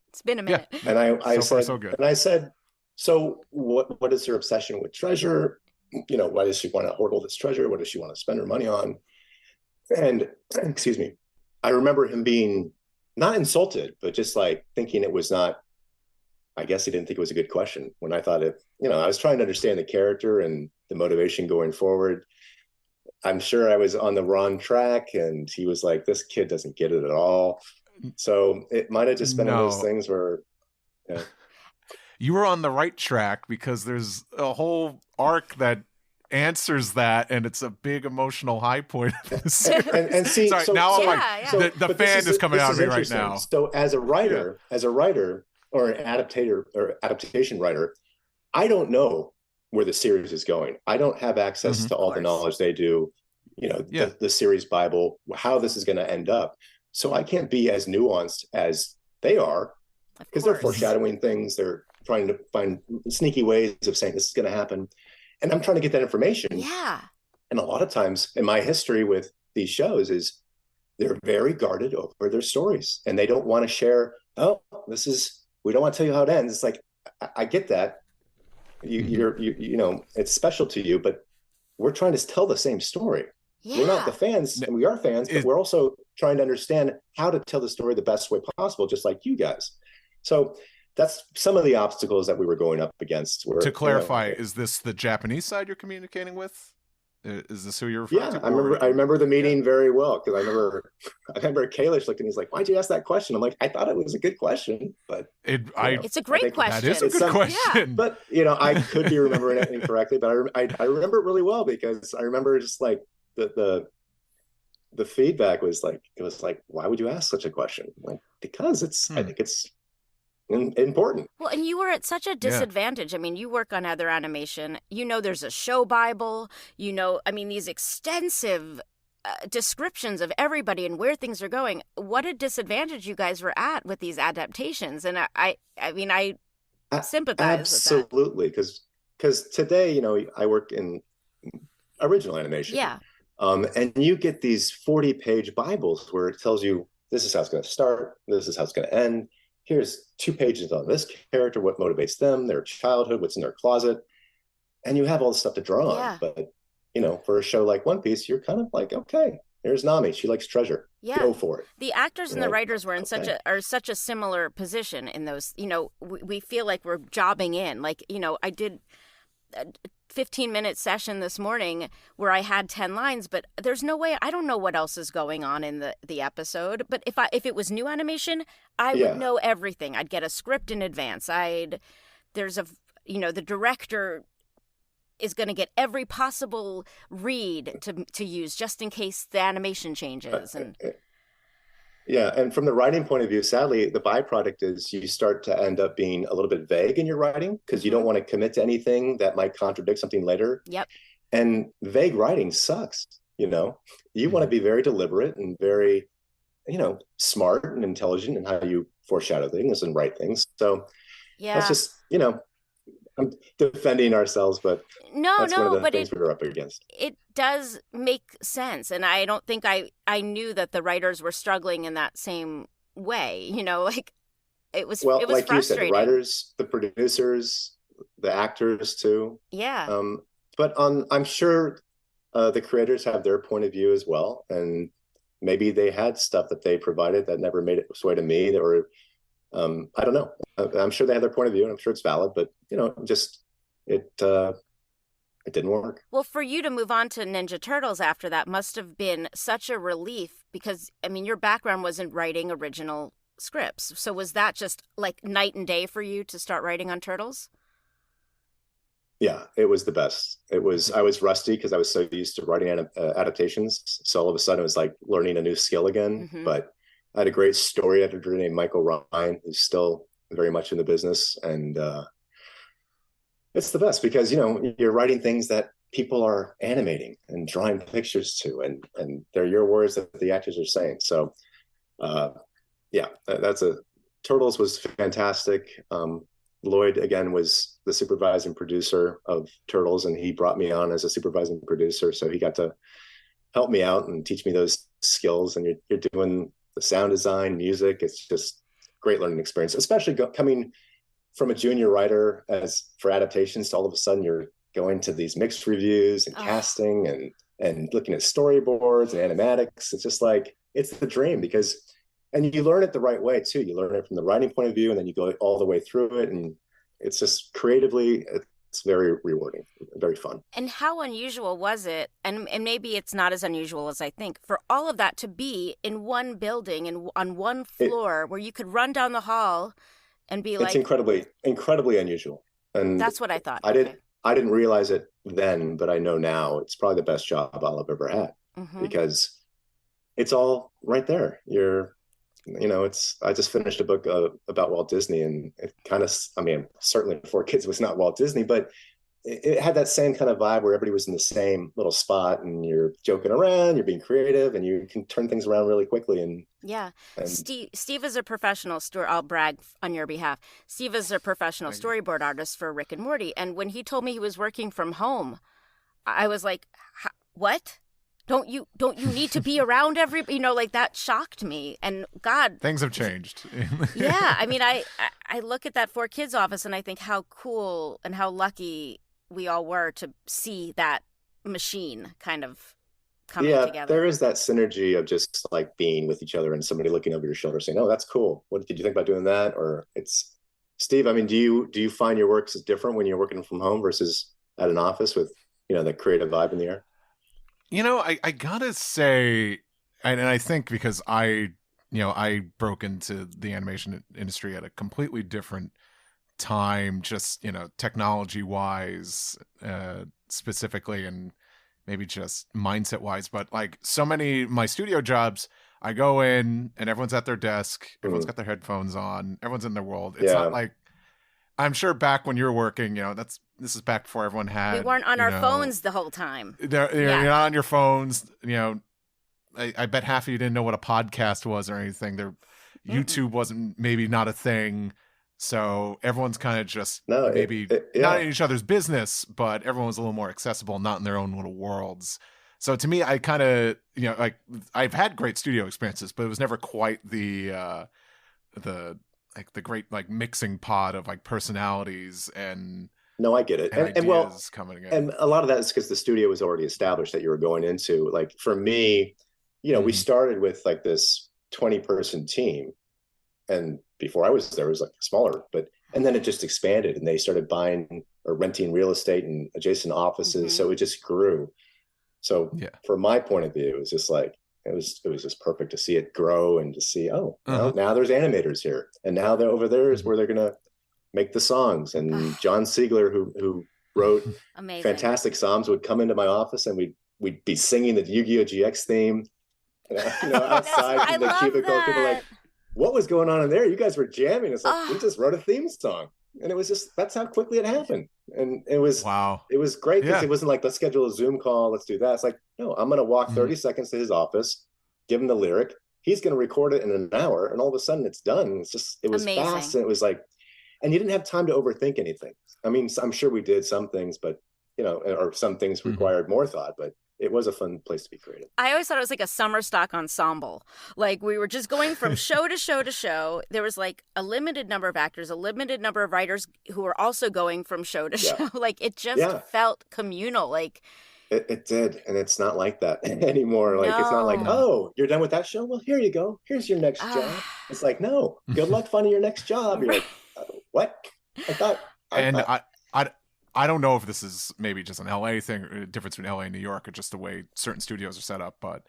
[SPEAKER 2] it's been a minute.
[SPEAKER 3] Yeah. And I
[SPEAKER 1] so
[SPEAKER 3] said,
[SPEAKER 1] far, so good.
[SPEAKER 3] And I said, So what is her obsession with treasure? You know, why does she want to hoard all this treasure? What does she want to spend her money on? And excuse me, I remember him being not insulted, but just like thinking it was not, I guess he didn't think it was a good question, when I thought it, you know, I was trying to understand the character and the motivation going forward. I'm sure I was on the wrong track, and he was like, this kid doesn't get it at all. So it might have just been one of those things where, yeah.
[SPEAKER 1] You were on the right track, because there's a whole arc that answers that, and it's a big emotional high point of the series.
[SPEAKER 3] And see,
[SPEAKER 1] sorry,
[SPEAKER 3] so,
[SPEAKER 1] now
[SPEAKER 3] so,
[SPEAKER 1] I'm like,
[SPEAKER 3] so,
[SPEAKER 1] the fan is coming out of me right now.
[SPEAKER 3] So as a writer or an adaptation writer, I don't know where the series is going. I don't have access to all the knowledge they do, you know, the series Bible, how this is going to end up. So I can't be as nuanced as they are, because they're foreshadowing things. They're trying to find sneaky ways of saying this is going to happen. And I'm trying to get that information.
[SPEAKER 2] Yeah.
[SPEAKER 3] And a lot of times in my history with these shows is they're very guarded over their stories, and they don't want to share, oh, we don't want to tell you how it ends. It's like, I get that. You know, it's special to you, but we're trying to tell the same story. Yeah. We're not the fans, and we are fans, but we're also trying to understand how to tell the story the best way possible, just like you guys. So that's some of the obstacles that we were going up against. To
[SPEAKER 1] clarify, is this the Japanese side you're communicating with? Is this who you're referring to?
[SPEAKER 3] I remember the meeting very well, because I remember Kalish looking. He's like, "Why'd you ask that question?" I'm like, "I thought it was a good question, but
[SPEAKER 2] it's a great question.
[SPEAKER 1] That is a good question."
[SPEAKER 2] Yeah.
[SPEAKER 3] But you know, I could be remembering it incorrectly, but I remember it really well, because I remember just like the feedback was like, it was like, "Why would you ask such a question?" I'm like, because I think it's important.
[SPEAKER 2] Well, and you were at such a disadvantage. I mean, you work on other animation. You know, there's a show Bible. You know, I mean, these extensive descriptions of everybody and where things are going. What a disadvantage you guys were at with these adaptations. And I mean, I sympathize
[SPEAKER 3] absolutely,
[SPEAKER 2] with that.
[SPEAKER 3] because today, you know, I work in original animation.
[SPEAKER 2] Yeah.
[SPEAKER 3] And you get these 40-page Bibles where it tells you this is how it's going to start, this is how it's going to end. Here's 2 pages on this character, what motivates them, their childhood, what's in their closet. And you have all this stuff to draw on. But, you know, for a show like One Piece, you're kind of like, okay, here's Nami. She likes treasure.
[SPEAKER 2] Yeah.
[SPEAKER 3] Go for it.
[SPEAKER 2] The actors and the writers were in such a similar position in those, you know, we feel like we're jobbing in. Like, you know, I did a 15-minute session this morning where I had 10 lines, but there's no way, I don't know what else is going on in the episode. But if it was new animation, I would know everything. I'd get a script in advance. The director is going to get every possible read to use just in case the animation changes. And
[SPEAKER 3] from the writing point of view, sadly, the byproduct is you start to end up being a little bit vague in your writing, because you don't want to commit to anything that might contradict something later.
[SPEAKER 2] Yep.
[SPEAKER 3] And vague writing sucks, you know. You want to be very deliberate and very, you know, smart and intelligent in how you foreshadow things and write things. So that's just, you know, I'm defending ourselves, but that's one of the things we were up against.
[SPEAKER 2] It does make sense, and I don't think I knew that the writers were struggling in that same way. You know, like it was
[SPEAKER 3] like
[SPEAKER 2] frustrating.
[SPEAKER 3] You said, the writers, the producers, the actors too.
[SPEAKER 2] Yeah.
[SPEAKER 3] But I'm sure the creators have their point of view as well, and maybe they had stuff that they provided that never made its way to me, or I don't know. I'm sure they have their point of view, and I'm sure it's valid, but you know, just it didn't work.
[SPEAKER 2] Well, for you to move on to Ninja Turtles after that must have been such a relief, because I mean, your background was in writing original scripts. So was that just like night and day for you to start writing on Turtles?
[SPEAKER 3] Yeah, it was the best. I was rusty because I was so used to writing adaptations. So all of a sudden it was like learning a new skill again. Mm-hmm. But I had a great story editor named Michael Ryan, who's still very much in the business. And it's the best because, you know, you're writing things that people are animating and drawing pictures to, and they're your words that the actors are saying. So Turtles was fantastic. Lloyd, again, was the supervising producer of Turtles, and he brought me on as a supervising producer. So he got to help me out and teach me those skills. And you're doing the sound design, music. It's just great learning experience, especially coming from a junior writer as for adaptations to all of a sudden you're going to these mixed reviews and casting and looking at storyboards and animatics. It's just like, it's the dream and you learn it the right way too. You learn it from the writing point of view, and then you go all the way through it. And it's just creatively, it's very rewarding, very fun.
[SPEAKER 2] And how unusual was it? And maybe it's not as unusual as I think, for all of that to be in one building and on one floor where you could run down the hall and be like,
[SPEAKER 3] it's incredibly unusual. And
[SPEAKER 2] that's what I thought.
[SPEAKER 3] I didn't realize it then, but I know now it's probably the best job I'll have ever had, because it's all right there. I just finished a book about Walt Disney, and it kind of, certainly 4Kids was not Walt Disney, but it had that same kind of vibe where everybody was in the same little spot and you're joking around, you're being creative, and you can turn things around really quickly. And Steve is a professional I'll brag on your behalf. Steve is a professional storyboard artist for Rick and Morty. And when he told me he was working from home, I was like, what? Don't you need to be around like that shocked me. And God,
[SPEAKER 1] things have changed.
[SPEAKER 2] Yeah. I look at that 4Kids office and I think how cool and how lucky we all were to see that machine kind of coming together.
[SPEAKER 3] There is that synergy of just like being with each other and somebody looking over your shoulder saying, oh, that's cool. What did you think about doing that? Or it's Steve, do you find your work is different when you're working from home versus at an office with, the creative vibe in the air?
[SPEAKER 1] I gotta say, and I think because I broke into the animation industry at a completely different time, just, technology wise, specifically, and maybe just mindset wise. But like so many of my studio jobs, I go in and everyone's at their desk, everyone's got their headphones on, everyone's in their world. It's not like, I'm sure back when you were working, this is back before everyone had.
[SPEAKER 2] We weren't on our phones the whole time.
[SPEAKER 1] You're not on your phones. I bet half of you didn't know what a podcast was or anything. YouTube wasn't not a thing. So everyone's kind of just not in each other's business, but everyone was a little more accessible, not in their own little worlds. So to me, I kind of, I've had great studio experiences, but it was never quite the great mixing pot of personalities and. No,
[SPEAKER 3] I get it. And
[SPEAKER 1] coming in.
[SPEAKER 3] And a lot of that is because the studio was already established that you were going into. Like for me, we started with this 20-person team. And before I was there, it was smaller, and then it just expanded and they started buying or renting real estate and adjacent offices. So it just grew. So from my point of view, it was just it was just perfect to see it grow and to see, now there's animators here. And now they're over there is where they're going to make the songs. And John Siegler, who wrote fantastic songs, would come into my office and we'd be singing the Yu-Gi-Oh! GX theme. Outside in the cubicle, people like, what was going on in there? You guys were jamming. It's we just wrote a theme song. And it was just, that's how quickly it happened. And it was, it was great because it wasn't let's schedule a Zoom call. Let's do that. It's no, I'm going to walk 30 seconds to his office, give him the lyric. He's going to record it in an hour. And all of a sudden it's done. It was amazing. Fast. And it was and you didn't have time to overthink anything. I'm sure we did some things, but or some things required more thought, but it was a fun place to be creative.
[SPEAKER 2] I always thought it was like a summer stock ensemble. We were just going from show to show to show. There was a limited number of actors, a limited number of writers who were also going from show to show. It just felt communal.
[SPEAKER 3] It did. And it's not like that anymore. No. It's not oh, you're done with that show? Well, here you go. Here's your next job. It's no, good luck finding your next job. You're what?
[SPEAKER 1] I don't know if this is maybe just an LA thing, or a difference between LA and New York, or just the way certain studios are set up. But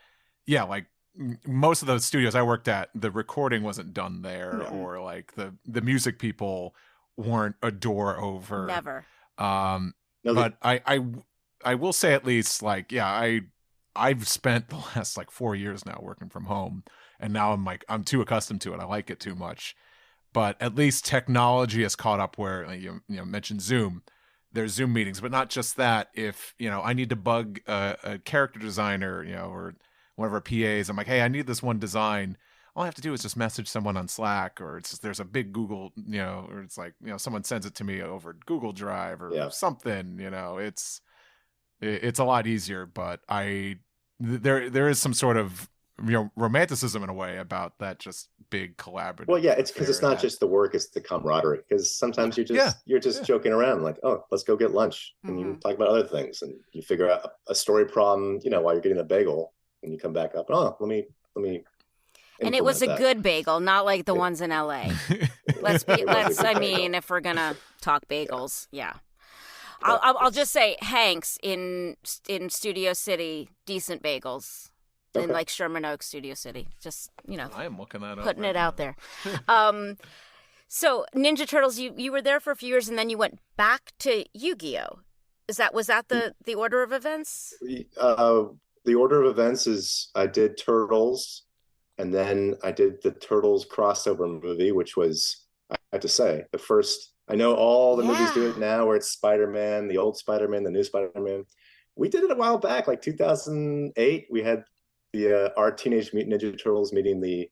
[SPEAKER 1] most of the studios I worked at, the recording wasn't done there, or the music people weren't a door over.
[SPEAKER 2] Never.
[SPEAKER 1] But I will say at least I've spent the last 4 years now working from home, and now I'm too accustomed to it. I like it too much. But at least technology has caught up where you mentioned Zoom. There's Zoom meetings, but not just that. If, I need to bug a character designer, or one of our PAs, I'm hey, I need this one design. All I have to do is just message someone on Slack, or there's a big Google, or it's someone sends it to me over Google Drive or something, it's a lot easier. But there is some sort of, romanticism in a way about that, just big collaborative.
[SPEAKER 3] Well, yeah, it's because it's not
[SPEAKER 1] that.
[SPEAKER 3] just the work; it's the camaraderie. Because sometimes you're just joking around, like, oh, let's go get lunch, and you talk about other things, and you figure out a story problem, while you're getting a bagel, and you come back up. Oh, let me.
[SPEAKER 2] And it was a good bagel, not like the ones in LA. I mean, if we're gonna talk bagels, yeah. I'll just say Hank's in Studio City, decent bagels. In like Sherman Oaks, Studio City. Just,
[SPEAKER 1] I am looking that up.
[SPEAKER 2] Putting it out there. So Ninja Turtles, you were there for a few years and then you went back to Yu-Gi-Oh! Was that the order of events?
[SPEAKER 3] The order of events is I did Turtles, and then I did the Turtles crossover movie, which was, I have to say, the first. I know all the movies do it now, where it's Spider-Man, the old Spider-Man, the new Spider-Man. We did it a while back, like 2008. We had our Teenage Mutant Ninja Turtles meeting the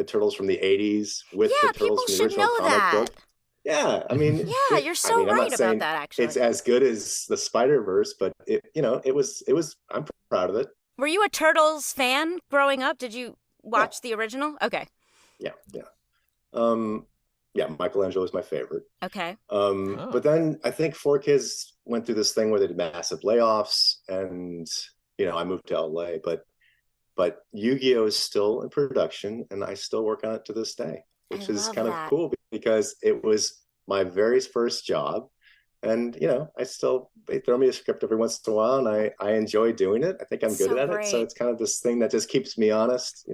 [SPEAKER 3] Turtles from the 80s with the Turtles from the original comic book. Yeah, I mean,
[SPEAKER 2] you're so right about that. Actually,
[SPEAKER 3] it's as good as the Spider-Verse, but it was. I'm proud of it.
[SPEAKER 2] Were you a Turtles fan growing up? Did you watch the original? Okay.
[SPEAKER 3] Yeah. Michelangelo is my favorite.
[SPEAKER 2] Okay.
[SPEAKER 3] But then I think 4Kids went through this thing where they did massive layoffs, and I moved to LA, but Yu-Gi-Oh is still in production, and I still work on it to this day, which is kind of cool because it was my very first job. And, they throw me a script every once in a while, and I enjoy doing it. I think I'm good at it. So it's kind of this thing that just keeps me honest,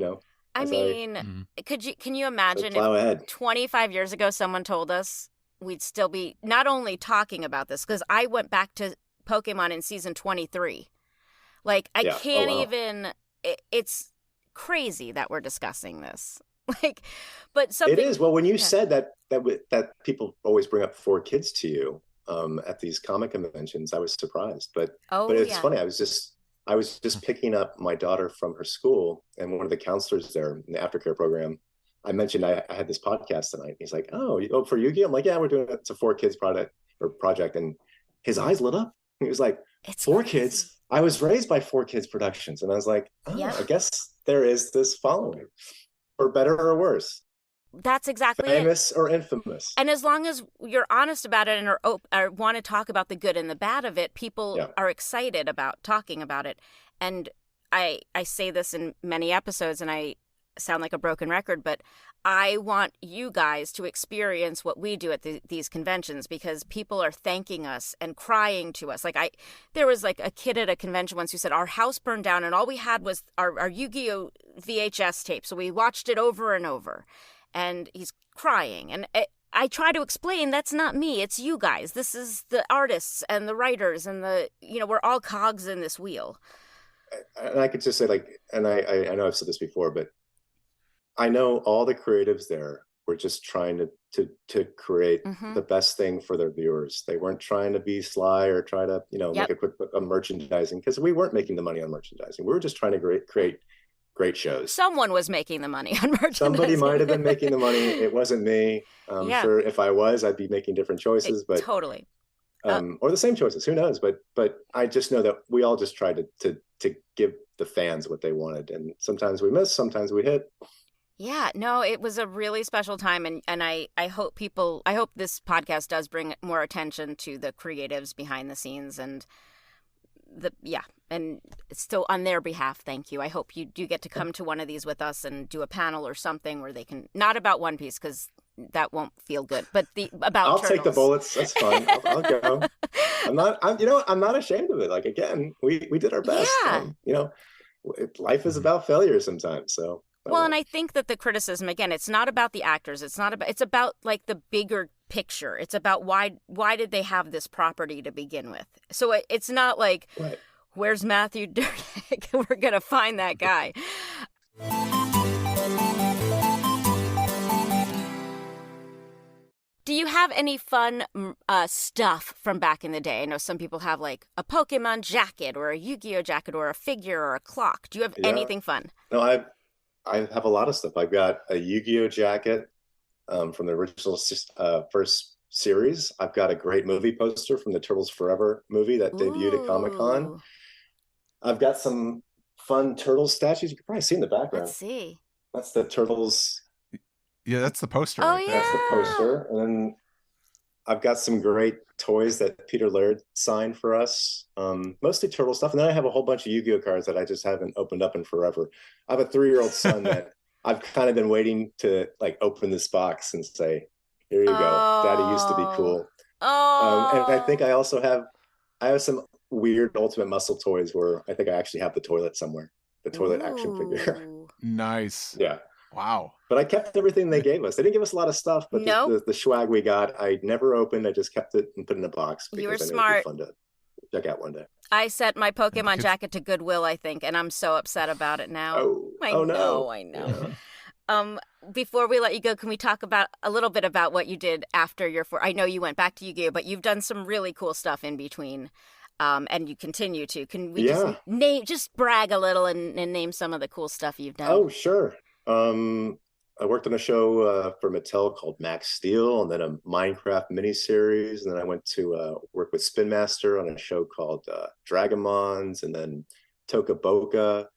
[SPEAKER 2] I mean, can you imagine if 25 years ago someone told us we'd still be not only talking about this, because I went back to Pokemon in season 23. Like, I can't even, it's crazy that we're discussing this. But something.
[SPEAKER 3] It is. Well, when you said that people always bring up 4Kids to you at these comic conventions, I was surprised. But it's funny. I was just picking up my daughter from her school, and one of the counselors there in the aftercare program, I mentioned I had this podcast tonight. He's like, "Oh, you go for Yu-Gi-Oh!" I'm like, "Yeah, we're doing it. It's a 4Kids project," and his eyes lit up. He was like, "It's 4Kids." I was raised by 4Kids Productions, and I was like, "Oh, I guess there is this following, for better or worse."
[SPEAKER 2] That's exactly
[SPEAKER 3] famous or infamous.
[SPEAKER 2] And as long as you're honest about it and or want to talk about the good and the bad of it, people are excited about talking about it. And I say this in many episodes, and I sound like a broken record, but I want you guys to experience what we do at these conventions, because people are thanking us and crying to us. There was like a kid at a convention once who said our house burned down and all we had was our Yu-Gi-Oh! VHS tape. So we watched it over and over. And he's crying. And I try to explain that's not me. It's you guys. This is the artists and the writers and we're all cogs in this wheel.
[SPEAKER 3] And I could just say, and I know I've said this before, but I know all the creatives there were just trying to create the best thing for their viewers. They weren't trying to be sly or try to, make a quick book on merchandising, because we weren't making the money on merchandising. We were just trying to create great shows.
[SPEAKER 2] Someone was making the money on merchandising.
[SPEAKER 3] Somebody might have been making the money. It wasn't me. I'm sure if I was, I'd be making different choices. But
[SPEAKER 2] totally,
[SPEAKER 3] or the same choices. Who knows? But I just know that we all just tried to give the fans what they wanted, and sometimes we miss, sometimes we hit.
[SPEAKER 2] Yeah, no, it was a really special time, and I hope this podcast does bring more attention to the creatives behind the scenes and. And still on their behalf, thank you. I hope you do get to come to one of these with us and do a panel or something where they can, not about One Piece, because that won't feel good, but about
[SPEAKER 3] I'll
[SPEAKER 2] Turtles.
[SPEAKER 3] Take the bullets. That's fine. I'll go. I'm not ashamed of it. Like, again, we did our best.
[SPEAKER 2] Yeah.
[SPEAKER 3] Life is about failure sometimes. So.
[SPEAKER 2] Well, and I think that the criticism, again, it's not about the actors. It's about like the bigger picture. It's about why did they have this property to begin with? So it's not like, where's Matthew Drdek? We're going to find that guy. Do you have any fun stuff from back in the day? I know some people have like a Pokemon jacket or a Yu-Gi-Oh jacket or a figure or a clock. Do you have anything fun?
[SPEAKER 3] No, I have a lot of stuff. I've got a Yu-Gi-Oh jacket from the original first series. I've got a great movie poster from the Turtles Forever movie that debuted at Comic-Con. I've got some fun Turtles statues. You can probably see in the background.
[SPEAKER 2] Let's see.
[SPEAKER 3] That's the Turtles
[SPEAKER 1] Yeah, that's the poster.
[SPEAKER 2] Oh,
[SPEAKER 1] right
[SPEAKER 2] yeah.
[SPEAKER 1] there.
[SPEAKER 3] That's the poster. And then I've got some great toys that Peter Laird signed for us, mostly turtle stuff. And then I have a whole bunch of Yu-Gi-Oh cards that I just haven't opened up in forever. I have a 3-year-old son that I've kind of been waiting to like open this box and say, here you go. Daddy used to be cool. And I think I also have some weird Ultimate Muscle toys where I think I actually have the toilet somewhere, the toilet action figure.
[SPEAKER 1] Nice.
[SPEAKER 3] Yeah.
[SPEAKER 1] Wow.
[SPEAKER 3] But I kept everything they gave us. They didn't give us a lot of stuff, but the swag we got, I never opened. I just kept it and put it in a box.
[SPEAKER 2] You were
[SPEAKER 3] I knew
[SPEAKER 2] smart.
[SPEAKER 3] it'd be fun to check out one day.
[SPEAKER 2] I sent my Pokemon jacket to Goodwill, I think, and I'm so upset about it now. I know.
[SPEAKER 3] Yeah.
[SPEAKER 2] Before we let you go, can we talk about a little bit about what you did after your I know you went back to Yu-Gi-Oh, but you've done some really cool stuff in between. And you continue to. Can we just brag a little and name some of the cool stuff you've done?
[SPEAKER 3] Oh, sure. I worked on a show for Mattel called Max Steel, and then a Minecraft miniseries, and then I went to work with Spin Master on a show called Dragamons, and then Toka Boca,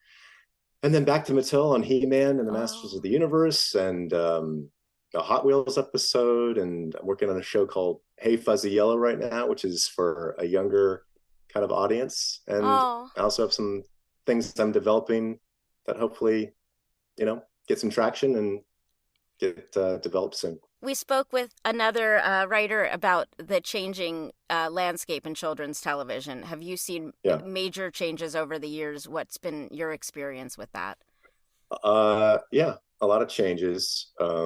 [SPEAKER 3] and then back to Mattel on He-Man and the Masters of the Universe, and a Hot Wheels episode, and I'm working on a show called Hey Fuzzy Yellow right now, which is for a younger kind of audience, and I also have some things I'm developing that hopefully, get some traction and get developed soon.
[SPEAKER 2] We spoke with another writer about the changing landscape in children's television. Have you seen major changes over the years? What's been your experience with that?
[SPEAKER 3] Yeah, a lot of changes. I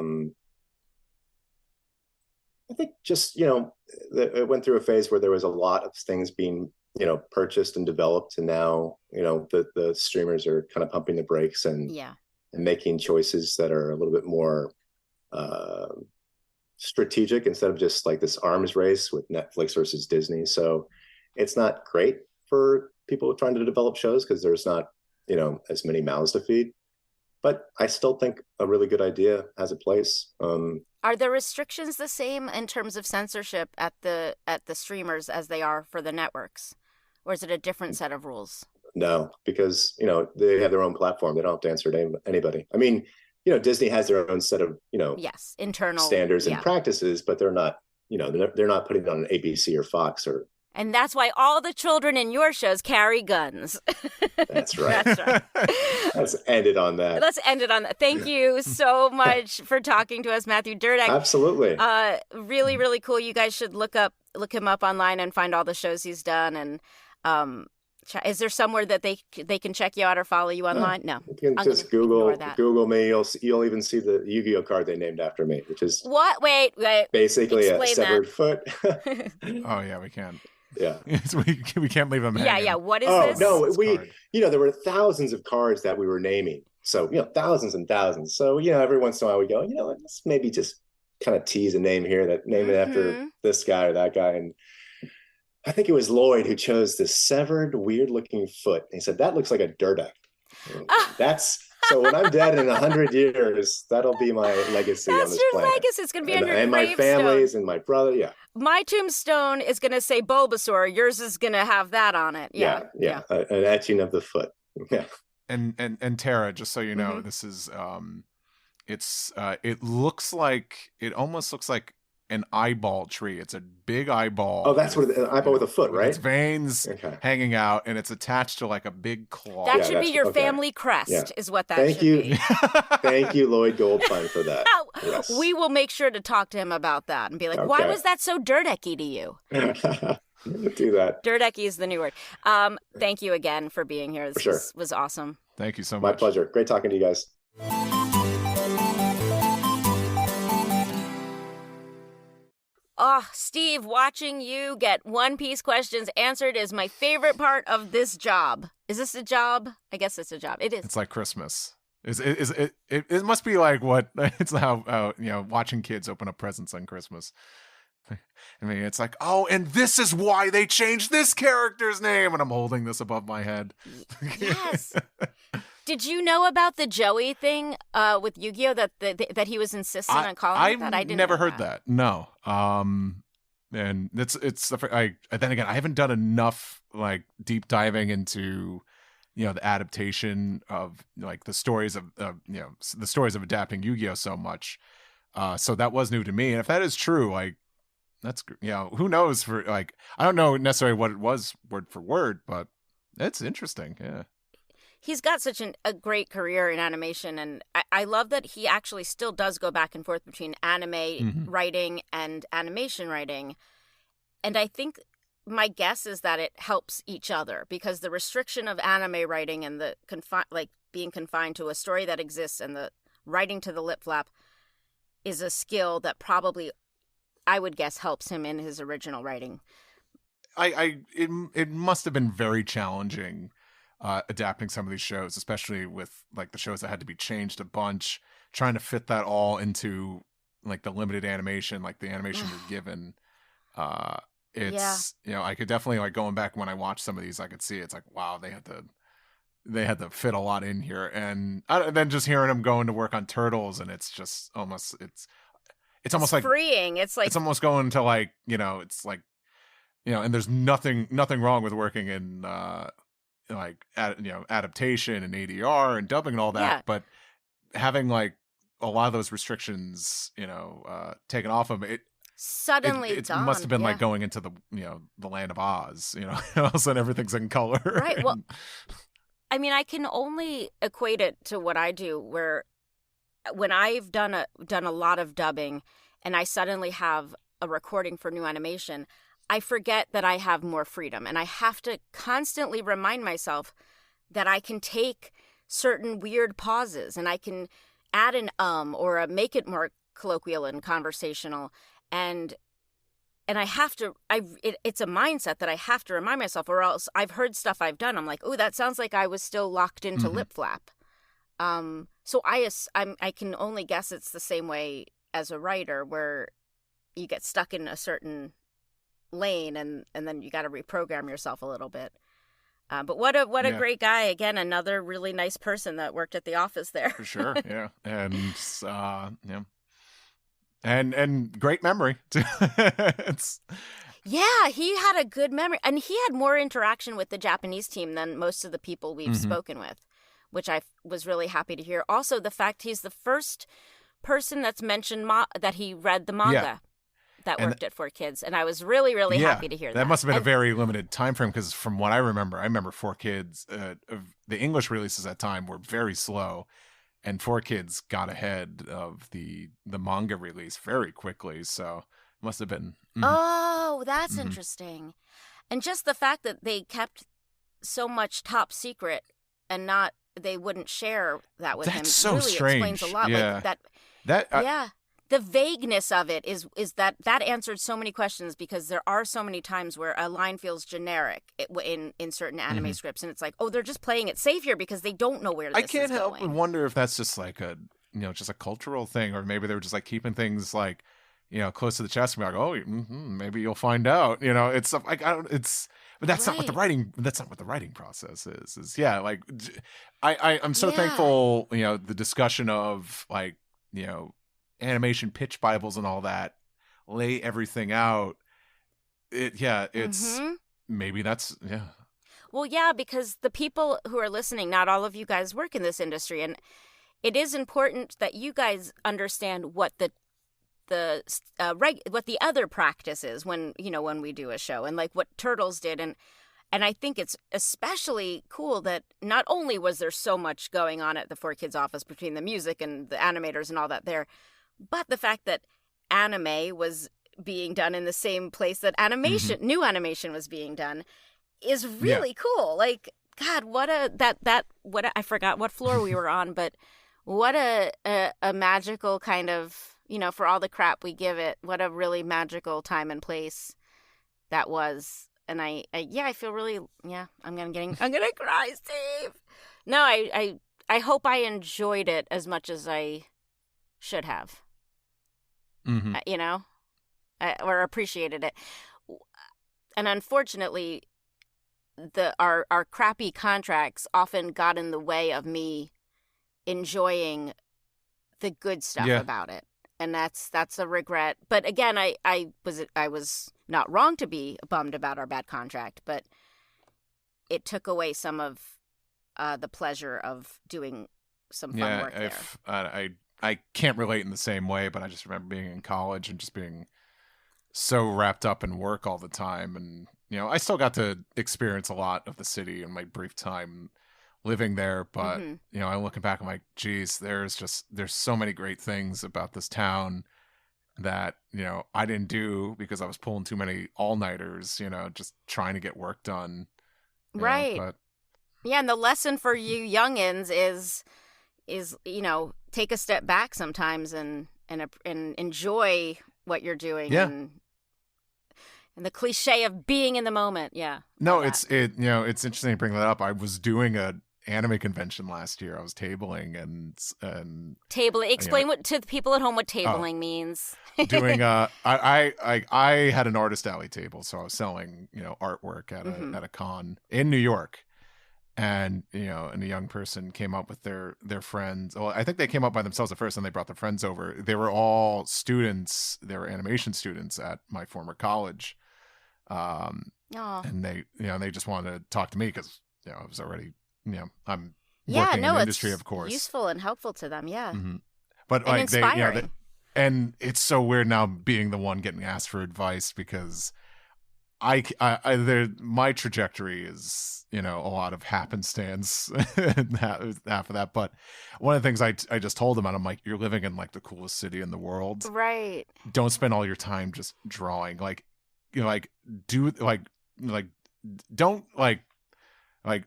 [SPEAKER 3] think just, it went through a phase where there was a lot of things being, purchased and developed. And now, the streamers are kind of pumping the brakes and making choices that are a little bit more strategic instead of just like this arms race with Netflix versus Disney. So it's not great for people trying to develop shows because there's not, as many mouths to feed. But I still think a really good idea has a place.
[SPEAKER 2] Are the restrictions the same in terms of censorship at the streamers as they are for the networks? Or is it a different set of rules?
[SPEAKER 3] No, because, they have their own platform. They don't have to answer to anybody. I mean, Disney has their own set of,
[SPEAKER 2] internal
[SPEAKER 3] standards and practices, but they're not, they're not putting it on an ABC or Fox or.
[SPEAKER 2] And that's why all the children in your shows carry guns.
[SPEAKER 3] That's right. That's right. Let's end it on that.
[SPEAKER 2] Thank you so much for talking to us, Matthew Drdek.
[SPEAKER 3] Absolutely.
[SPEAKER 2] Really, really cool. You guys should look him up online and find all the shows he's done. And is there somewhere that they can check you out or follow you online? No.
[SPEAKER 3] You can just Google me. You'll even see the Yu-Gi-Oh card they named after me, which is
[SPEAKER 2] what? Wait.
[SPEAKER 3] Basically a severed foot.
[SPEAKER 1] Oh yeah, we can.
[SPEAKER 3] Yeah.
[SPEAKER 1] we can't leave them hanging.
[SPEAKER 2] Yeah. What is this?
[SPEAKER 3] No, there were thousands of cards that we were naming. So, thousands and thousands. So, every once in a while we go, let's maybe just kind of tease a name here that name it after this guy or that guy. And I think it was Lloyd who chose this severed, weird looking foot. And he said, that looks like a Drdek. So when I'm dead in 100 years, that'll be my legacy on this planet.
[SPEAKER 2] That's your legacy. It's going to be on your
[SPEAKER 3] gravestone. And my family's and my brother,
[SPEAKER 2] My tombstone is going to say Bulbasaur. Yours is going to have that on it. Yeah.
[SPEAKER 3] An etching of the foot. Yeah.
[SPEAKER 1] And Tara, just so you know, this is it almost looks like an eyeball tree. It's a big eyeball.
[SPEAKER 3] Oh, that's what an eyeball with a foot, right?
[SPEAKER 1] Its veins hanging out, and it's attached to like a big claw.
[SPEAKER 2] That should be your family crest, is what that should be.
[SPEAKER 3] Thank you, Lloyd Goldfine, for that.
[SPEAKER 2] Yes. We will make sure to talk to him about that and be like, why was that so Drdek-y to you?
[SPEAKER 3] Do that.
[SPEAKER 2] Drdek-y is the new word. Thank you again for being here. This was awesome.
[SPEAKER 1] Thank you so much.
[SPEAKER 3] My pleasure. Great talking to you guys.
[SPEAKER 2] Oh, Steve, watching you get One Piece questions answered is my favorite part of this job. Is this a job? I guess it's a job. It is.
[SPEAKER 1] It's like Christmas. It must be like what it's how watching kids open up presents on Christmas. I mean, it's like, oh, and this is why they changed this character's name, and I'm holding this above my head.
[SPEAKER 2] Yes. Did you know about the Joey thing with Yu-Gi-Oh that he was insistent on calling it that? I didn't
[SPEAKER 1] never heard that. No. And then again, I haven't done enough like deep diving into the adaptation of like the stories of the stories of adapting Yu-Gi-Oh so much. So that was new to me. And if that is true, like, that's, who knows, for like, I don't know necessarily what it was word for word, but it's interesting. Yeah.
[SPEAKER 2] He's got such a great career in animation, and I love that he actually still does go back and forth between anime writing and animation writing. And I think my guess is that it helps each other, because the restriction of anime writing and the being confined to a story that exists and the writing to the lip flap is a skill that probably, I would guess, helps him in his original writing.
[SPEAKER 1] It must have been very challenging adapting some of these shows, especially with like the shows that had to be changed a bunch, trying to fit that all into like the limited animation, like the animation you're given. It's I could definitely, like, going back when I watched some of these, I could see it's like, wow, they had to fit a lot in here. And then just hearing him going to work on Turtles, and it's just almost it's almost like
[SPEAKER 2] freeing. It's like,
[SPEAKER 1] it's almost going to, like, it's like, and there's nothing wrong with working in adaptation and ADR and dubbing and all that, but having like a lot of those restrictions taken off of it
[SPEAKER 2] suddenly
[SPEAKER 1] it must have been like going into the the land of Oz, all of a sudden everything's in color.
[SPEAKER 2] Right. Well, I mean, I can only equate it to what I do, where when I've done a lot of dubbing and I suddenly have a recording for new animation, I forget that I have more freedom, and I have to constantly remind myself that I can take certain weird pauses, and I can add an or make it more colloquial and conversational, and I have to. It's a mindset that I have to remind myself, or else I've heard stuff I've done. I'm like, oh, that sounds like I was still locked into lip flap. So I can only guess it's the same way as a writer, where you get stuck in a certain lane, and then you got to reprogram yourself a little bit. But what a great guy. Again, another really nice person that worked at the office there.
[SPEAKER 1] For sure, yeah. And and great memory too.
[SPEAKER 2] Yeah, he had a good memory, and he had more interaction with the Japanese team than most of the people we've spoken with, which I was really happy to hear. Also, the fact he's the first person that's mentioned that he read the manga that worked at 4Kids, and I was really, really happy to hear that.
[SPEAKER 1] That must have been a very limited time frame, because from what I remember 4Kids, the English releases at that time were very slow, and 4Kids got ahead of the manga release very quickly, so it must have been...
[SPEAKER 2] Oh, that's interesting. And just the fact that they kept so much top secret and they wouldn't share that with him.
[SPEAKER 1] That's so
[SPEAKER 2] really
[SPEAKER 1] strange.
[SPEAKER 2] Explains a lot.
[SPEAKER 1] Yeah.
[SPEAKER 2] Like the vagueness of it is that answered so many questions, because there are so many times where a line feels generic in certain anime scripts, and it's like, oh, they're just playing it safe here because they don't know where this is going.
[SPEAKER 1] I can't help but wonder if that's just like a just a cultural thing, or maybe they were just like keeping things like close to the chest, and be like, oh, maybe you'll find out. It's like, I don't. It's but that's not what the writing. That's not what the writing process is. Like I'm so thankful. The discussion of like animation pitch Bibles and all that, lay everything out. It's maybe that's
[SPEAKER 2] Well, because the people who are listening, not all of you guys work in this industry, and it is important that you guys understand what the other practice is when we do a show, and like what Turtles did, and I think it's especially cool that not only was there so much going on at the 4Kids office between the music and the animators and all that there, but the fact that anime was being done in the same place that new animation was being done is really cool. Like, God, I forgot what floor we were on, but what a magical kind of, for all the crap we give it, what a really magical time and place that was. And I feel really, I'm gonna cry, Steve. No, I hope I enjoyed it as much as I should have. Or appreciated it. And unfortunately, our crappy contracts often got in the way of me enjoying the good stuff about it. And that's a regret. But again, I was not wrong to be bummed about our bad contract, but it took away some of the pleasure of doing some fun work there.
[SPEAKER 1] I can't relate in the same way, but I just remember being in college and just being so wrapped up in work all the time. And, I still got to experience a lot of the city in my brief time living there. But, I'm looking back, I'm like, geez, there's so many great things about this town that, I didn't do because I was pulling too many all-nighters, just trying to get work done.
[SPEAKER 2] Right.
[SPEAKER 1] But
[SPEAKER 2] yeah, and the lesson for you youngins is take a step back sometimes and enjoy what you're doing.
[SPEAKER 1] Yeah.
[SPEAKER 2] And the cliche of being in the moment. Yeah.
[SPEAKER 1] No, it's interesting to bring that up. I was doing a anime convention last year. I was tabling and
[SPEAKER 2] tabling. Explain to the people at home what tabling means.
[SPEAKER 1] Doing I had an artist alley table, so I was selling artwork at a con in New York, and and a young person came up with their friends. Well, I think they came up by themselves at first, and they brought their friends over. They were all students. They were animation students at my former college, and they just wanted to talk to me because I was already. I'm working in the industry, of course.
[SPEAKER 2] Useful and helpful to them, yeah.
[SPEAKER 1] Mm-hmm. But
[SPEAKER 2] and inspiring.
[SPEAKER 1] And it's so weird now being the one getting asked for advice because my trajectory is a lot of happenstance and half of that. But one of the things I just told them, and I'm like, you're living in like the coolest city in the world,
[SPEAKER 2] right?
[SPEAKER 1] Don't spend all your time just drawing.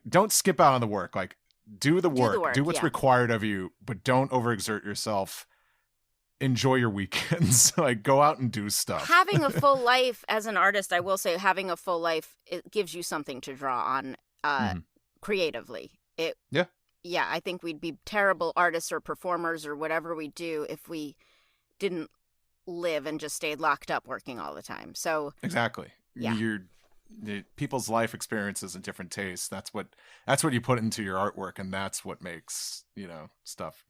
[SPEAKER 1] Don't skip out on the work. Like, do the work. Do what's required of you, but don't overexert yourself. Enjoy your weekends. Like, go out and do stuff.
[SPEAKER 2] Having a full life as an artist, I will say, having a full life, it gives you something to draw on creatively. Yeah, I think we'd be terrible artists or performers or whatever we do if we didn't live and just stayed locked up working all the time. So
[SPEAKER 1] exactly. Yeah. People's life experiences and different tastes. That's what you put into your artwork, and that's what makes stuff.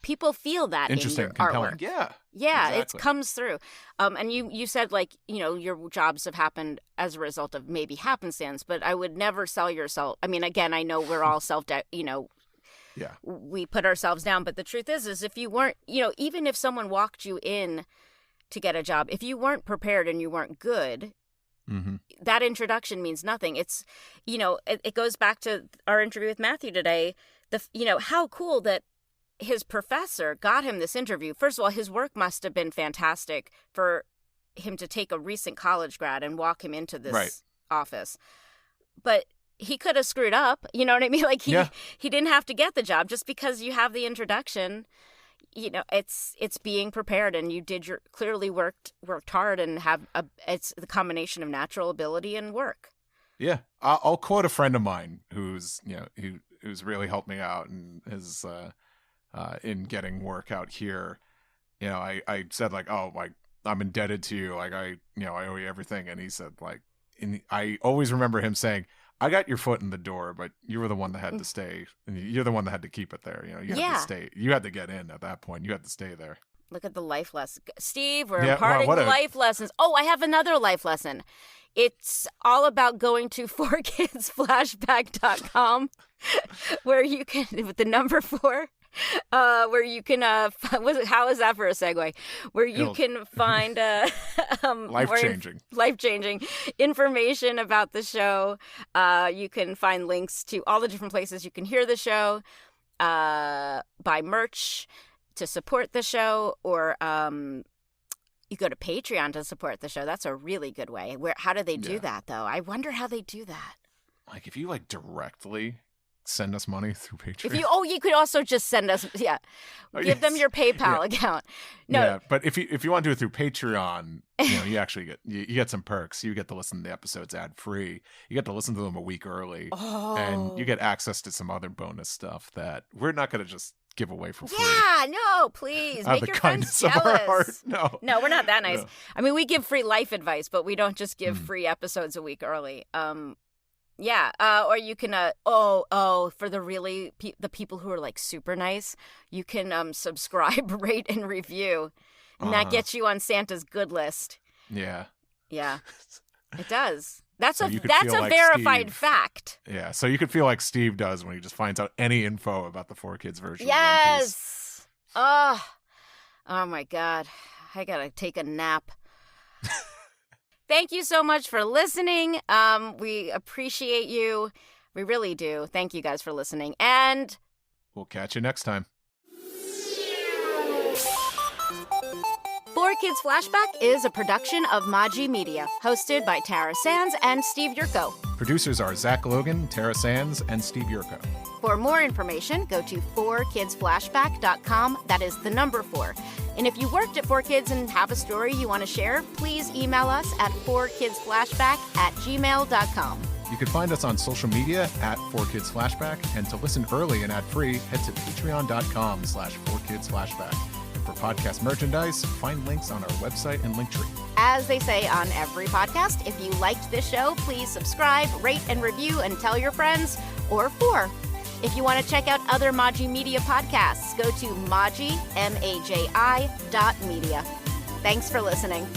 [SPEAKER 2] People feel that
[SPEAKER 1] interesting,
[SPEAKER 2] in your
[SPEAKER 1] compelling.
[SPEAKER 2] Artwork.
[SPEAKER 1] Yeah,
[SPEAKER 2] exactly. It comes through. And you said your jobs have happened as a result of maybe happenstance, but I would never sell yourself. I mean, again, I know we're all
[SPEAKER 1] yeah,
[SPEAKER 2] we put ourselves down, but the truth is if you weren't, even if someone walked you in to get a job, if you weren't prepared and you weren't good.
[SPEAKER 1] Mm-hmm.
[SPEAKER 2] That introduction means nothing. It's, it goes back to our interview with Matthew today. How cool that his professor got him this interview. First of all, his work must have been fantastic for him to take a recent college grad and walk him into this office. But he could have screwed up. You know what I mean? Like he didn't have to get the job just because you have the introduction. It's being prepared, and you clearly worked hard and it's the combination of natural ability and work.
[SPEAKER 1] Yeah. I'll quote a friend of mine who's really helped me out and is in getting work out here. I said I'm indebted to you. Like I owe you everything. And he said I always remember him saying, I got your foot in the door, but you were the one that had to stay. And you're the one that had to keep it there. You had to stay. You had to get in at that point. You had to stay there.
[SPEAKER 2] Look at the life lesson. Steve, we're imparting life lessons. Oh, I have another life lesson. It's all about going to 4kidsflashback.com where you can, with the number 4, where you can, how is that for a segue? Where you can find life-changing information about the show. You can find links to all the different places you can hear the show, buy merch to support the show, or you go to Patreon to support the show. That's a really good way. How do they do that, though? I wonder how they do that.
[SPEAKER 1] Like, if you directly send us money through Patreon.
[SPEAKER 2] You could also just send us, give them your PayPal account. No,
[SPEAKER 1] yeah, but if you want to do it through Patreon, you actually get some perks. You get to listen to the episodes ad free. You get to listen to them a week early, and you get access to some other bonus stuff that we're not going to just give away for free.
[SPEAKER 2] Yeah, no, please make your friends jealous.
[SPEAKER 1] No,
[SPEAKER 2] we're not that nice. No. I mean, we give free life advice, but we don't just give free episodes a week early. Or you can for the people who are super nice, you can subscribe, rate, and review, and that gets you on Santa's good list.
[SPEAKER 1] Yeah
[SPEAKER 2] It does. That's
[SPEAKER 1] so
[SPEAKER 2] a verified fact.
[SPEAKER 1] Yeah, so you could feel like Steve does when he just finds out any info about the 4Kids version.
[SPEAKER 2] Yes. Oh my God. I gotta take a nap. Thank you so much for listening. We appreciate you. We really do. Thank you guys for listening. And
[SPEAKER 1] we'll catch you next time.
[SPEAKER 2] 4Kids Flashback is a production of Maji Media, hosted by Tara Sands and Steve Yurko.
[SPEAKER 1] Producers are Zach Logan, Tara Sands, and Steve Yurko.
[SPEAKER 2] For more information, go to 4kidsflashback.com. That is the number 4. And if you worked at 4Kids and have a story you want to share, please email us at 4kidsflashback@gmail.com.
[SPEAKER 1] You can find us on social media at 4Kids Flashback, and to listen early and ad-free, head to patreon.com/4kidsflashback. For podcast merchandise, find links on our website and Linktree.
[SPEAKER 2] As they say on every podcast, if you liked this show, please subscribe, rate, and review, and tell your friends, or 4. If you want to check out other Maji Media podcasts, go to maji.media. Thanks for listening.